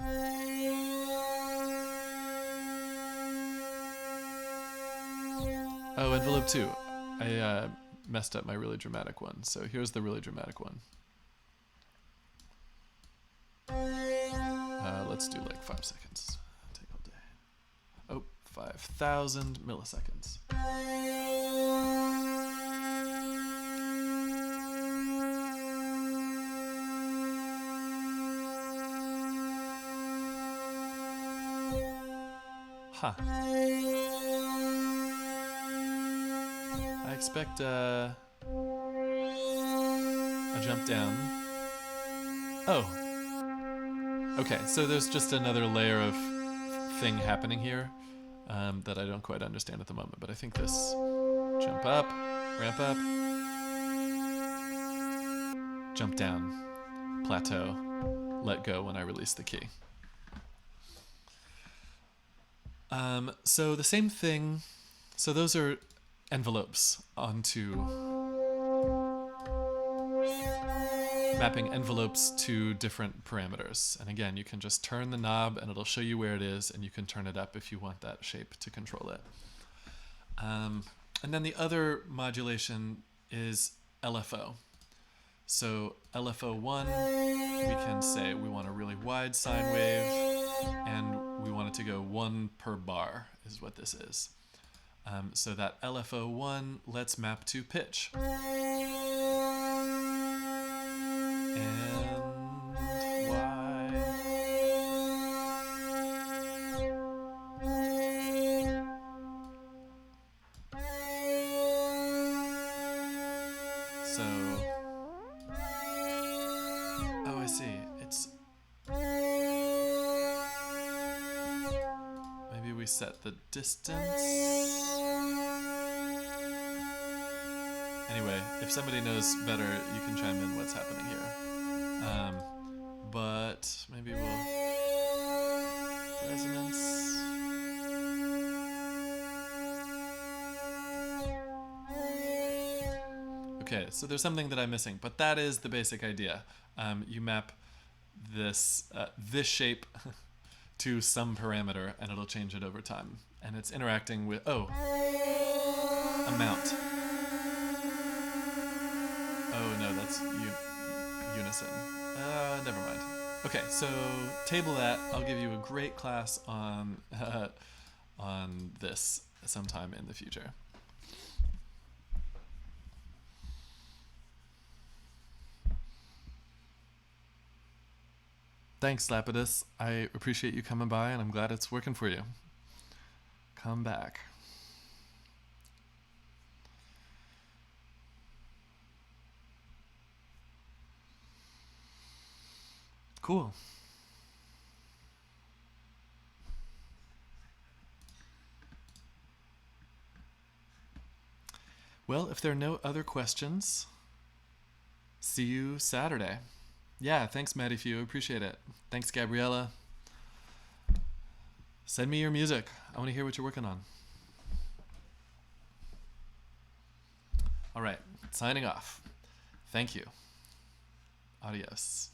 Oh, envelope 2. I messed up my really dramatic one. So here's the really dramatic one. Let's do like 5 seconds. Take all day. Oh, 5,000 milliseconds. Huh. I expect a jump down. Oh. Okay, so there's just another layer of thing happening here that I don't quite understand at the moment, but I think this jump up, ramp up, jump down, plateau, let go when I release the key. So the same thing, so those are envelopes onto mapping envelopes to different parameters. And again, you can just turn the knob and it'll show you where it is, and you can turn it up if you want that shape to control it. And then the other modulation is LFO. So LFO1, we can say we want a really wide sine wave, and we want it to go 1 per bar is what this is. So that LFO1, let's map to pitch. And Y. So, oh, I see. It's... Maybe we set the distance. Anyway, if somebody knows better, you can chime in what's happening here. But maybe we'll... Resonance. Okay, so there's something that I'm missing, but that is the basic idea. You map this shape to some parameter, and it'll change it over time. And it's interacting with, amount. Oh no, that's unison. Never mind. Okay, so table that. I'll give you a great class on this sometime in the future. Thanks, Lapidus. I appreciate you coming by, and I'm glad it's working for you. Come back. Cool. Well, if there are no other questions, see you Saturday. Yeah, thanks, Maddie Few. Appreciate it. Thanks, Gabriella. Send me your music. I want to hear what you're working on. All right, signing off. Thank you. Adios.